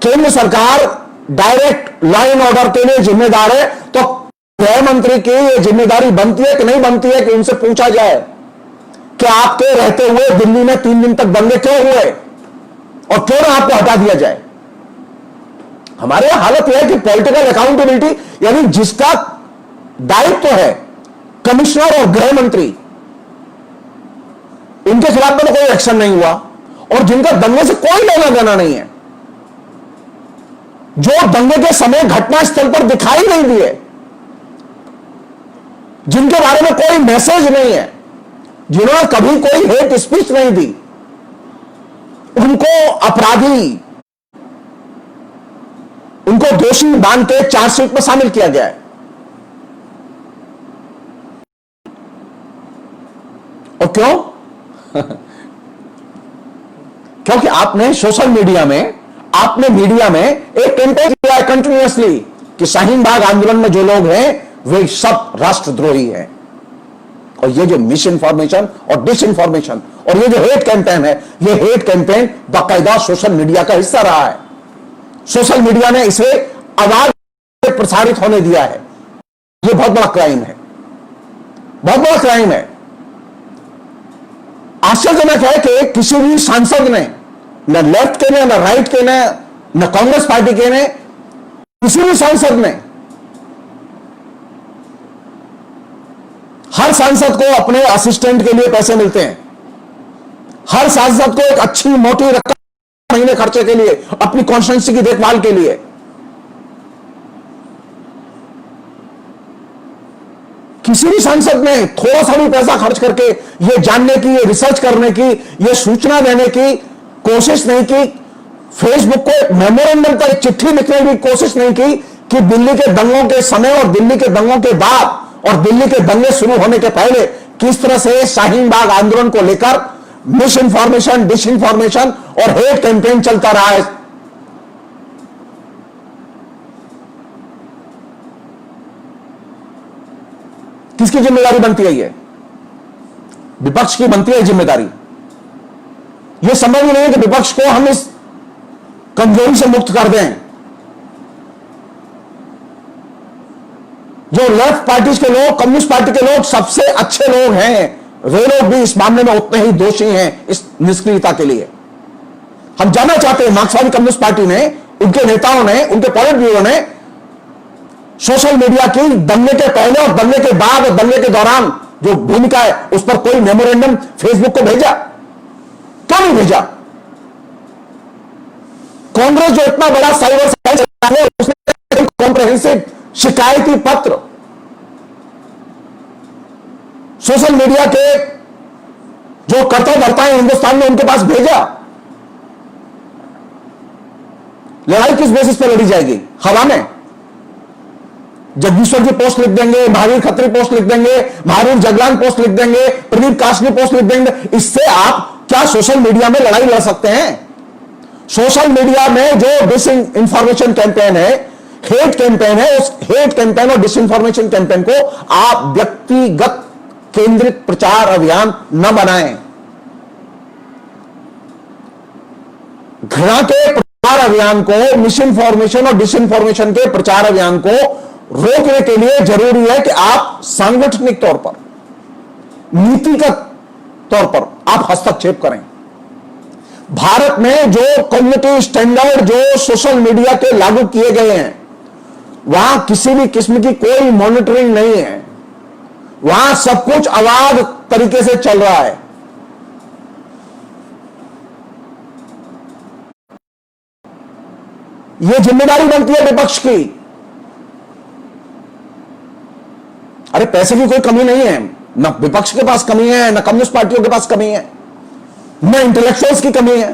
केंद्र सरकार डायरेक्ट लॉ एंड ऑर्डर के लिए जिम्मेदार है, तो गृह मंत्री की यह जिम्मेदारी बनती है कि नहीं बनती है कि उनसे पूछा जाए कि आपके रहते हुए दिल्ली में 3 दिन तक दंगे क्यों हुए और क्यों ना आपको हटा दिया जाए। हमारे यहां हालत यह है कि पॉलिटिकल अकाउंटेबिलिटी यानी जिसका दायित्व है कमिश्नर और गृह मंत्री, उनके खिलाफ में कोई एक्शन नहीं हुआ, और जिनका दंगे से कोई लेना देना नहीं है, जो दंगे के समय घटनास्थल पर दिखाई नहीं दिए, जिनके बारे में कोई मैसेज नहीं है, जिन्होंने कभी कोई हेट स्पीच नहीं दी, उनको अपराधी, उनको दोषी मान के चार्जशीट में शामिल किया गया है। और क्यों? क्योंकि आपने सोशल मीडिया में, आपने मीडिया में एक कैंपेन किया है कंटिन्यूअसली कि शाहीन बाग आंदोलन में जो लोग हैं वे सब राष्ट्रद्रोही हैं। और ये जो मिस इंफॉर्मेशन और डिस इंफॉर्मेशन और ये जो हेट कैंपेन है, ये हेट कैंपेन बाकायदा सोशल मीडिया का हिस्सा रहा है। सोशल मीडिया ने इसे आवाज प्रसारित होने दिया है। ये बहुत बड़ा क्राइम है, बहुत बड़ा क्राइम है। आश्चर्यजनक है कि किसी भी सांसद ने, न लेफ्ट के ने, न राइट के ने, न कांग्रेस पार्टी के ने, किसी भी सांसद ने, हर सांसद को अपने असिस्टेंट के लिए पैसे मिलते हैं, हर सांसद को एक अच्छी मोटी रकम महीने खर्चे के लिए, अपनी कॉन्स्टिट्यूंसी की देखभाल के लिए, किसी भी सांसद ने थोड़ा सा भी पैसा खर्च करके ये जानने की, ये रिसर्च करने की, ये सूचना देने की कोशिश नहीं की, फेसबुक को मेमोरेंडम पर चिट्ठी लिखने की कोशिश नहीं की कि दिल्ली के दंगों के समय और दिल्ली के दंगों के बाद और दिल्ली के दंगे शुरू होने के पहले किस तरह से शाहीन बाग आंदोलन को लेकर मिस इंफॉर्मेशन, डिस इंफॉर्मेशन और हेट कैंपेन चलता रहा है। किसकी जिम्मेदारी बनती है? ये विपक्ष की बनती है जिम्मेदारी। यह संभव ही नहीं है कि विपक्ष को हम इस कमजोरी से मुक्त कर दें। जो लेफ्ट पार्टीज के लोग, कम्युनिस्ट पार्टी के लोग सबसे अच्छे लोग हैं, वे लोग भी इस मामले में उतने ही दोषी हैं इस निष्क्रियता के लिए। हम जानना चाहते हैं मार्क्सवादी कम्युनिस्ट पार्टी ने, उनके नेताओं ने, उनके पॉलिट ब्यूरो ने सोशल मीडिया की दंगे के पहले और दंगे के बाद और दंगे के दौरान जो भूमिका है उस पर कोई मेमोरेंडम फेसबुक को भेजा? क्यों नहीं भेजा? कांग्रेस जो इतना बड़ा साइबर सेल चला है, उसने कॉम्प्रहेंसिव शिकायती पत्र सोशल मीडिया के जो कर्ता हैं हिंदुस्तान में उनके पास भेजा। लड़ाई किस बेसिस पर लड़ी जाएगी? हवा में। जगदीश्वर जी पोस्ट लिख देंगे, महावीर खत्री पोस्ट लिख देंगे, महावीर जगलान पोस्ट लिख देंगे, प्रदीप काशनी पोस्ट लिख देंगे। इससे आप क्या सोशल मीडिया में लड़ाई लड़ सकते हैं? सोशल मीडिया में जो डिस इंफॉर्मेशन कैंपेन है, हेट कैंपेन है, उस हेट कैंपेन और डिस इंफॉर्मेशन कैंपेन को आप व्यक्तिगत केंद्रित प्रचार अभियान न बनाएं। घृणा के प्रचार अभियान को, मिस इंफॉर्मेशन और डिस इंफॉर्मेशन के प्रचार अभियान को रोकने के लिए जरूरी है कि आप सांगठनिक तौर पर, नीतिगत तौर पर आप हस्तक्षेप करें। भारत में जो कम्युनिटी स्टैंडर्ड जो सोशल मीडिया के लागू किए गए हैं, वहां किसी भी किस्म की कोई मॉनिटरिंग नहीं है। वहां सब कुछ अबाध तरीके से चल रहा है। यह जिम्मेदारी बनती है विपक्ष की। अरे पैसे की कोई कमी नहीं है, न विपक्ष के पास कमी है, न कम्युनिस्ट पार्टियों के पास कमी है, न इंटेलेक्चुअल्स की कमी है।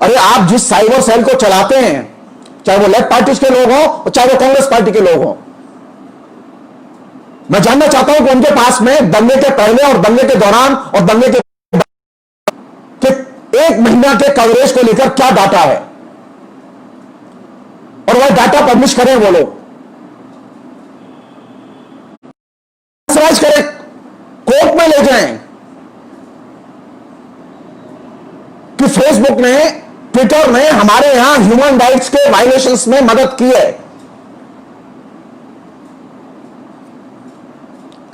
अरे आप जिस साइबर सेल को चलाते हैं, चाहे वो लेफ्ट पार्टी के लोग हों चाहे वो कांग्रेस पार्टी के लोग हों, मैं जानना चाहता हूं कि उनके पास में दंगे के पहले और दंगे के दौरान और दंगे के एक महीना के कवरेज को लेकर क्या डाटा है, और वह डाटा पब्लिश करें वो लोग, करें, कोर्ट में ले जाएं कि फेसबुक ने, ट्विटर ने हमारे यहां ह्यूमन राइट्स के वायलेशंस में मदद की है।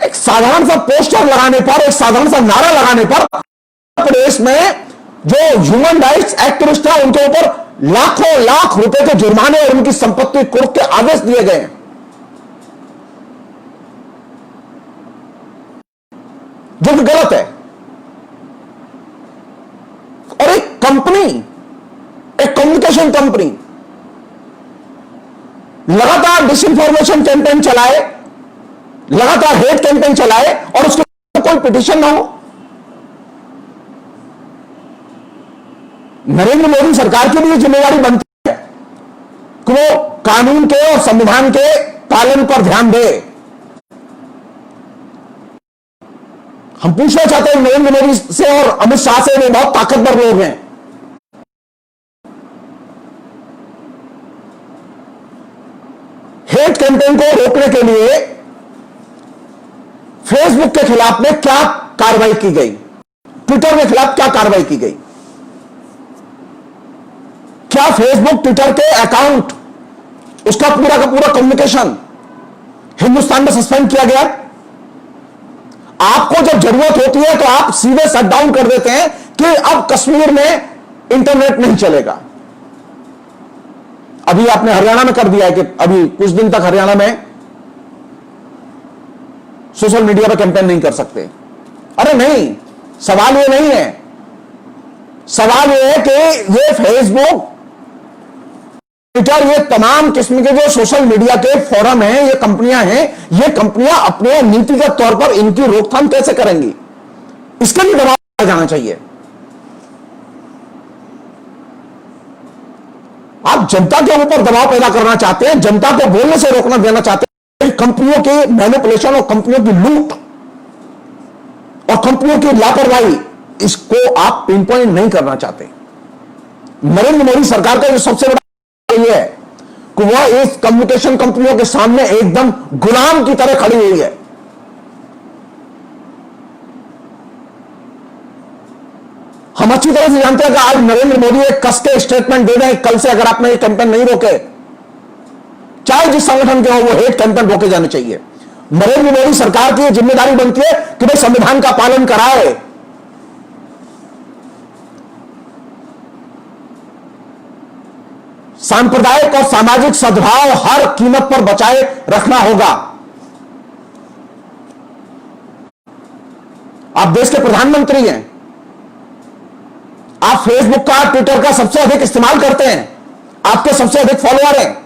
एक साधारण सा पोस्टर लगाने पर, एक साधारण सा नारा लगाने पर प्रदेश में जो ह्यूमन राइट्स एक्टिविस्ट हैं उनके ऊपर लाखों लाख रुपए के जुर्माने और उनकी संपत्ति कुर्क के आदेश दिए गए, जो कि गलत है। और एक कंपनी, एक कम्युनिकेशन कंपनी लगातार डिसइंफॉर्मेशन कैंपेन चलाए, लगातार हेट कैंपेन चलाए और उसके कोई पिटीशन ना हो। नरेंद्र मोदी सरकार की भी ये जिम्मेदारी बनती है कि वो कानून के और संविधान के पालन पर ध्यान दे। हम पूछना चाहते हैं नरेंद्र मोदी से और अमित शाह से, वे बहुत ताकतवर लोग हैं, हेट कैंपेन को रोकने के लिए फेसबुक के खिलाफ में क्या कार्रवाई की गई, ट्विटर के खिलाफ क्या कार्रवाई की गई? क्या फेसबुक ट्विटर के अकाउंट, उसका पूरा का पूरा कम्युनिकेशन हिंदुस्तान में सस्पेंड किया गया? आपको जब जरूरत होती है तो आप सीधे शट डाउन कर देते हैं कि अब कश्मीर में इंटरनेट नहीं चलेगा। अभी आपने हरियाणा में कर दिया है कि अभी कुछ दिन तक हरियाणा में सोशल मीडिया पर कैंपेन नहीं कर सकते। अरे नहीं, सवाल ये नहीं है, सवाल ये है कि ये फेसबुक, ट्विटर, ये तमाम किस्म के जो सोशल मीडिया के फोरम हैं, ये कंपनियां हैं, ये कंपनियां अपने नीतिगत तौर पर इनकी रोकथाम कैसे करेंगी, इसके लिए दबाव डाला जाना चाहिए। आप जनता के ऊपर दबाव पैदा करना चाहते हैं, जनता को बोलने से रोकना देना चाहते हैं, कंपनियों के मैनिपुलेशन और कंपनियों की लूट और कंपनियों की लापरवाही, इसको आप पिन पॉइंट नहीं करना चाहते। नरेंद्र मोदी सरकार का जो सबसे बड़ा ये है कि वह इस कम्युनिकेशन कंपनियों के सामने एकदम गुलाम की तरह खड़ी हुई है। हम अच्छी तरह से जानते हैं कि आज नरेंद्र मोदी एक कस के स्टेटमेंट दे रहे हैं, कल से अगर आपने ये कैंपेन नहीं रोके, चाहे जिस संगठन के हो, वो हेट कैंपेन रोके जाने चाहिए। नरेंद्र मोदी सरकार की जिम्मेदारी बनती है कि भाई संविधान का पालन कराए। सांप्रदायिक और सामाजिक सद्भाव हर कीमत पर बचाए रखना होगा। आप देश के प्रधानमंत्री हैं, आप फेसबुक का, ट्विटर का सबसे अधिक इस्तेमाल करते हैं, आपके सबसे अधिक फॉलोअर हैं,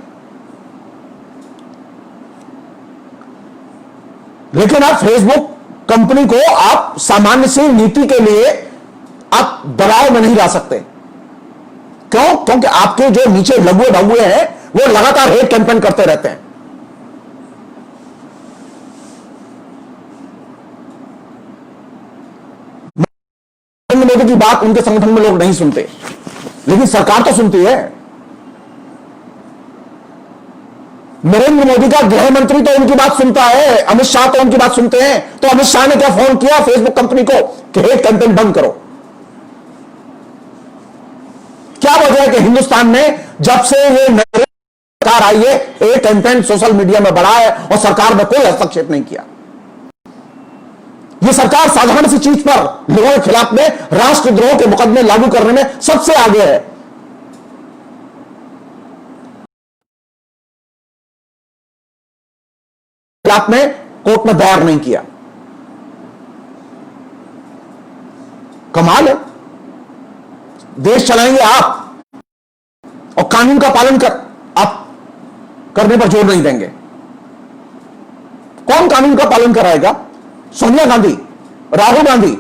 लेकिन आप फेसबुक कंपनी को आप सामान्य सी नीति के लिए आप दबाव में नहीं ला सकते। क्यों? क्योंकि आपके जो नीचे लघुए ढगुए हैं वो लगातार हेट कैंपेन करते रहते हैं। नरेंद्र मोदी की बात उनके संगठन में लोग नहीं सुनते, लेकिन सरकार तो सुनती है। नरेंद्र मोदी का गृह मंत्री तो उनकी बात सुनता है, अमित शाह तो उनकी बात सुनते हैं। तो अमित शाह ने क्या फोन किया फेसबुक कंपनी को कि हेट कैंपेन बंद करो? क्या वजह है कि हिंदुस्तान में जब से ये सरकार आई है, एक कैंपेन सोशल मीडिया में बढ़ा है और सरकार ने कोई हस्तक्षेप नहीं किया? ये सरकार साधारण सी चीज पर लोगों के खिलाफ में राष्ट्रद्रोह के मुकदमे लागू करने में सबसे आगे है। खिलाफ में कोर्ट में दायर नहीं किया। कमाल है। देश चलाएंगे आप और कानून का पालन आप करने पर जोर नहीं देंगे। कौन कानून का पालन कराएगा? सोनिया गांधी, राहुल गांधी।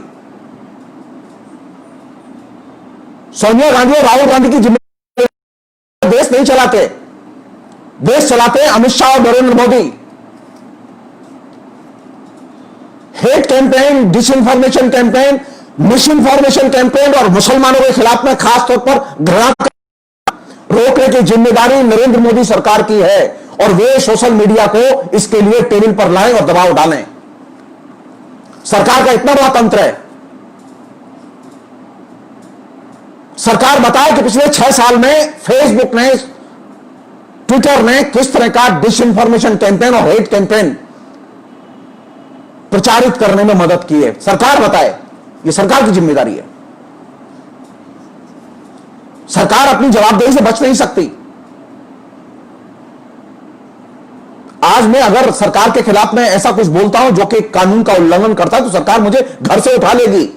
सोनिया गांधी और राहुल गांधी की जिम्मेदारी, देश नहीं चलाते, देश चलाते हैं अमित शाह और Narendra Modi. Hate campaign, disinformation campaign, miss information campaign और मुसलमानों के खिलाफ में खासतौर पर घृणा रोकने की जिम्मेदारी नरेंद्र मोदी सरकार की है और वे सोशल मीडिया को इसके लिए टेबल पर लाएं और दबाव डालें। सरकार का इतना बड़ा तंत्र है। सरकार बताए कि पिछले 6 साल में फेसबुक ने, ट्विटर ने किस तरह का डिसइंफॉर्मेशन कैंपेन और हेट कैंपेन प्रचारित करने में मदद की है। सरकार बताए, यह सरकार की जिम्मेदारी है। सरकार अपनी जवाबदेही से बच नहीं सकती। आज मैं अगर सरकार के खिलाफ में ऐसा कुछ बोलता हूं जो कि कानून का उल्लंघन करता है तो सरकार मुझे घर से उठा लेगी,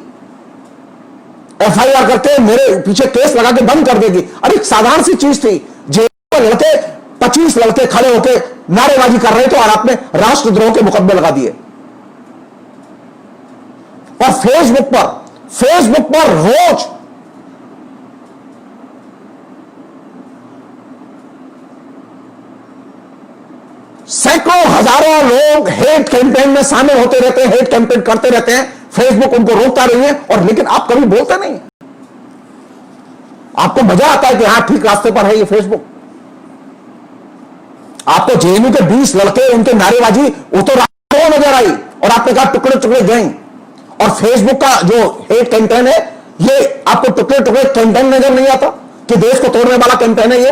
एफआईआर करके मेरे पीछे केस लगा के बंद कर देगी। अरे एक साधारण सी चीज थी, जेल में लड़के 25 लड़के खड़े होकर नारेबाजी कर रहे थे और आपने राष्ट्रद्रोह के मुकदमे लगा दिए। और फेसबुक पर रोज सैकड़ों हजारों लोग हेट कैंपेन में शामिल होते रहते हैं, हेट कैंपेन करते रहते हैं। फेसबुक उनको रोकता नहीं है और लेकिन आप कभी बोलते नहीं। आपको मजा आता है कि हां ठीक रास्ते पर है ये फेसबुक। आपको जेएनयू के 20 लड़के उनके नारेबाजी वो तो नजर आई और आपने कहा टुकड़े टुकड़े गैंग। और फेसबुक का जो हेट कैंपेन है ये आपको टुकड़े टुकड़े कैंपेन नजर नहीं आता कि देश को तोड़ने वाला कैंपेन है ये।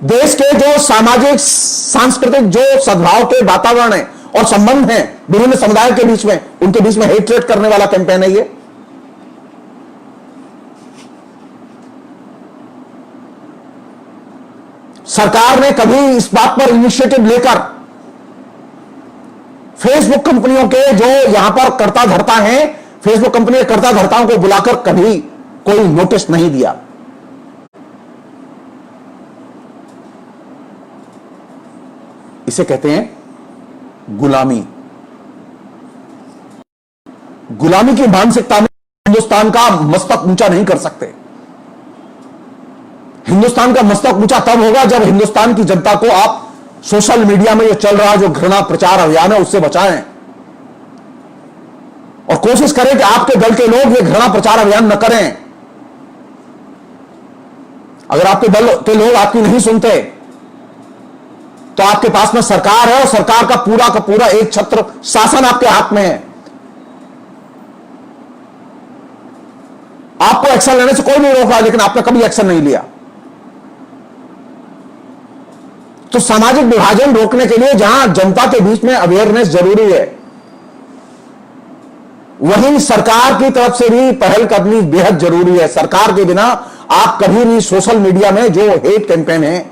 देश के जो सामाजिक सांस्कृतिक जो सद्भाव के वातावरण है और संबंध हैं विभिन्न समुदायों के बीच में, उनके बीच में हेट्रेट करने वाला कैंपेन है ये। सरकार ने कभी इस बात पर इनिशिएटिव लेकर फेसबुक कंपनियों के जो यहां पर कर्ता धर्ता हैं, फेसबुक कंपनी के कर्ता धर्ताओं को बुलाकर कभी कोई नोटिस नहीं दिया। इसे कहते हैं गुलामी। गुलामी की मानसिकता में हिंदुस्तान का मस्तक ऊंचा नहीं कर सकते। हिंदुस्तान का मस्तक ऊंचा तब होगा जब हिंदुस्तान की जनता को आप सोशल मीडिया में जो चल रहा जो घृणा प्रचार अभियान है उससे बचाएं और कोशिश करें कि आपके दल के लोग ये घृणा प्रचार अभियान न करें। अगर आपके दल के लोग आपकी नहीं सुनते तो आपके पास में सरकार है और सरकार का पूरा एक छत्र शासन आपके हाथ में है। आपको एक्शन लेने से कोई नहीं रोक रहा, लेकिन आपने कभी एक्शन नहीं लिया। तो सामाजिक विभाजन रोकने के लिए जहां जनता के बीच में अवेयरनेस जरूरी है, वहीं सरकार की तरफ से भी पहलकदमी बेहद जरूरी है। सरकार के बिना आप कभी भी सोशल मीडिया में जो हेट कैंपेन है,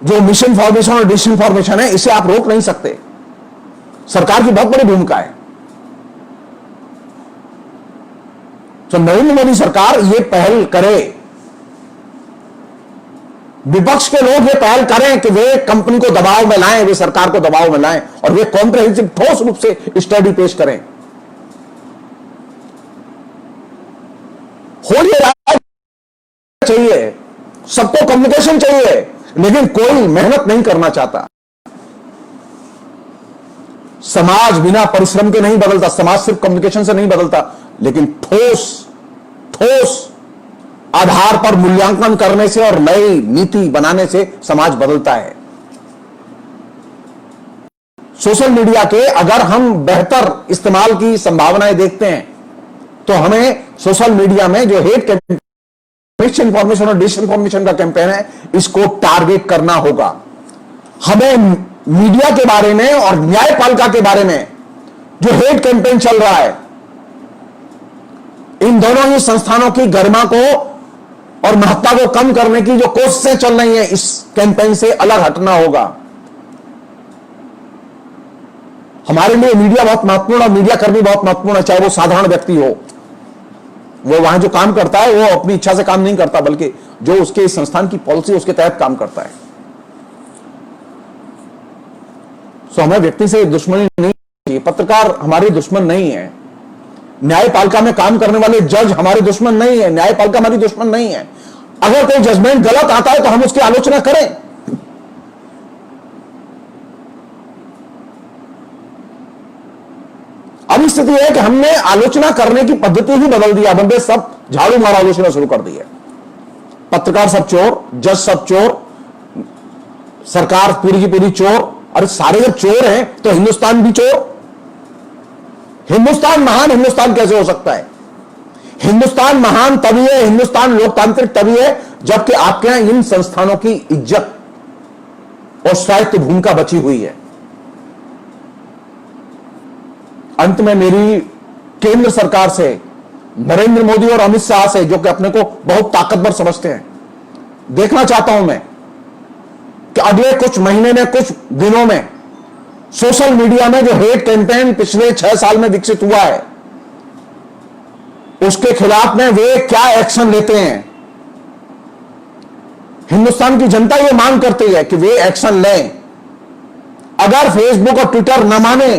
जो मिस इन्फॉर्मेशन और डिसइंफॉर्मेशन है, इसे आप रोक नहीं सकते। सरकार की बहुत बड़ी भूमिका है। तो नरेंद्र मोदी सरकार ये पहल करे, विपक्ष के लोग ये पहल करें कि वे कंपनी को दबाव में लाएं, वे सरकार को दबाव में लाएं और वे कॉम्प्रिहेंसिव ठोस रूप से स्टडी पेश करें। होलिए चाहिए, सबको कम्युनिकेशन चाहिए, लेकिन कोई मेहनत नहीं करना चाहता। समाज बिना परिश्रम के नहीं बदलता, समाज सिर्फ कम्युनिकेशन से नहीं बदलता, लेकिन ठोस आधार पर मूल्यांकन करने से और नई नीति बनाने से समाज बदलता है। सोशल मीडिया के अगर हम बेहतर इस्तेमाल की संभावनाएं देखते हैं तो हमें सोशल मीडिया में जो हेट कैंपेन, मिस इन्फॉर्मेशन और डिसइंफॉर्मेशन का कैंपेन है, इसको टारगेट करना होगा। हमें मीडिया के बारे में और न्यायपालिका के बारे में जो हेट कैंपेन चल रहा है, इन दोनों ही संस्थानों की गरिमा को और महत्ता को कम करने की जो कोशिशें चल रही हैं, इस कैंपेन से अलग हटना होगा। हमारे लिए मीडिया बहुत महत्वपूर्ण और मीडिया कर्मी बहुत महत्वपूर्ण है, चाहे वो साधारण व्यक्ति हो। वो वहां जो काम करता है वो अपनी इच्छा से काम नहीं करता, बल्कि जो उसके संस्थान की पॉलिसी उसके तहत काम करता है। सो हमें व्यक्ति से दुश्मनी नहीं चाहिए, पत्रकार हमारे दुश्मन नहीं है, न्यायपालिका में काम करने वाले जज हमारे दुश्मन नहीं है, न्यायपालिका हमारी दुश्मन नहीं है। अगर कोई जजमेंट गलत आता है तो हम उसकी आलोचना करें। अब स्थिति है कि हमने आलोचना करने की पद्धति ही बदल दी। बंदे सब झाड़ू मार आलोचना शुरू कर दी है। पत्रकार सब चोर, जज सब चोर, सरकार पूरी की पूरी चोर। अरे सारे जब चोर हैं तो हिंदुस्तान भी चोर। हिंदुस्तान महान हिंदुस्तान कैसे हो सकता है? हिंदुस्तान महान तभी है, हिंदुस्तान लोकतांत्रिक तभी है जबकि आपके यहां इन संस्थानों की इज्जत और स्वायत्त भूमिका बची हुई है। अंत में मेरी केंद्र सरकार से, नरेंद्र मोदी और अमित शाह से, जो कि अपने को बहुत ताकतवर समझते हैं, देखना चाहता हूं मैं कि अगले कुछ महीने में, कुछ दिनों में सोशल मीडिया में जो हेट कैंपेन पिछले 6 साल में विकसित हुआ है उसके खिलाफ में वे क्या एक्शन लेते हैं। हिंदुस्तान की जनता ये मांग करती है कि वे एक्शन लें। अगर फेसबुक और ट्विटर न माने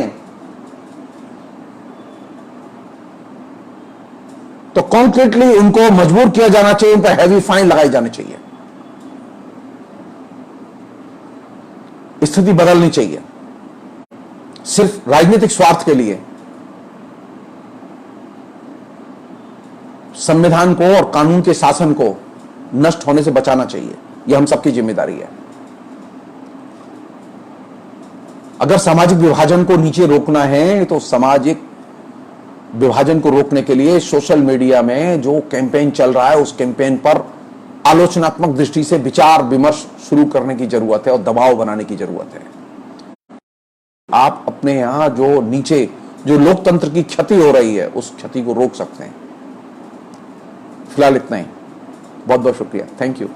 तो कॉन्क्रीटली उनको मजबूर किया जाना चाहिए, उन पर हैवी फाइन लगाई जानी चाहिए। स्थिति बदलनी चाहिए। सिर्फ राजनीतिक स्वार्थ के लिए संविधान को और कानून के शासन को नष्ट होने से बचाना चाहिए। यह हम सबकी जिम्मेदारी है। अगर सामाजिक विभाजन को नीचे रोकना है तो सामाजिक विभाजन को रोकने के लिए सोशल मीडिया में जो कैंपेन चल रहा है उस कैंपेन पर आलोचनात्मक दृष्टि से विचार विमर्श शुरू करने की जरूरत है और दबाव बनाने की जरूरत है। आप अपने यहां जो नीचे जो लोकतंत्र की क्षति हो रही है उस क्षति को रोक सकते हैं। फिलहाल इतना ही। बहुत बहुत शुक्रिया। Thank you.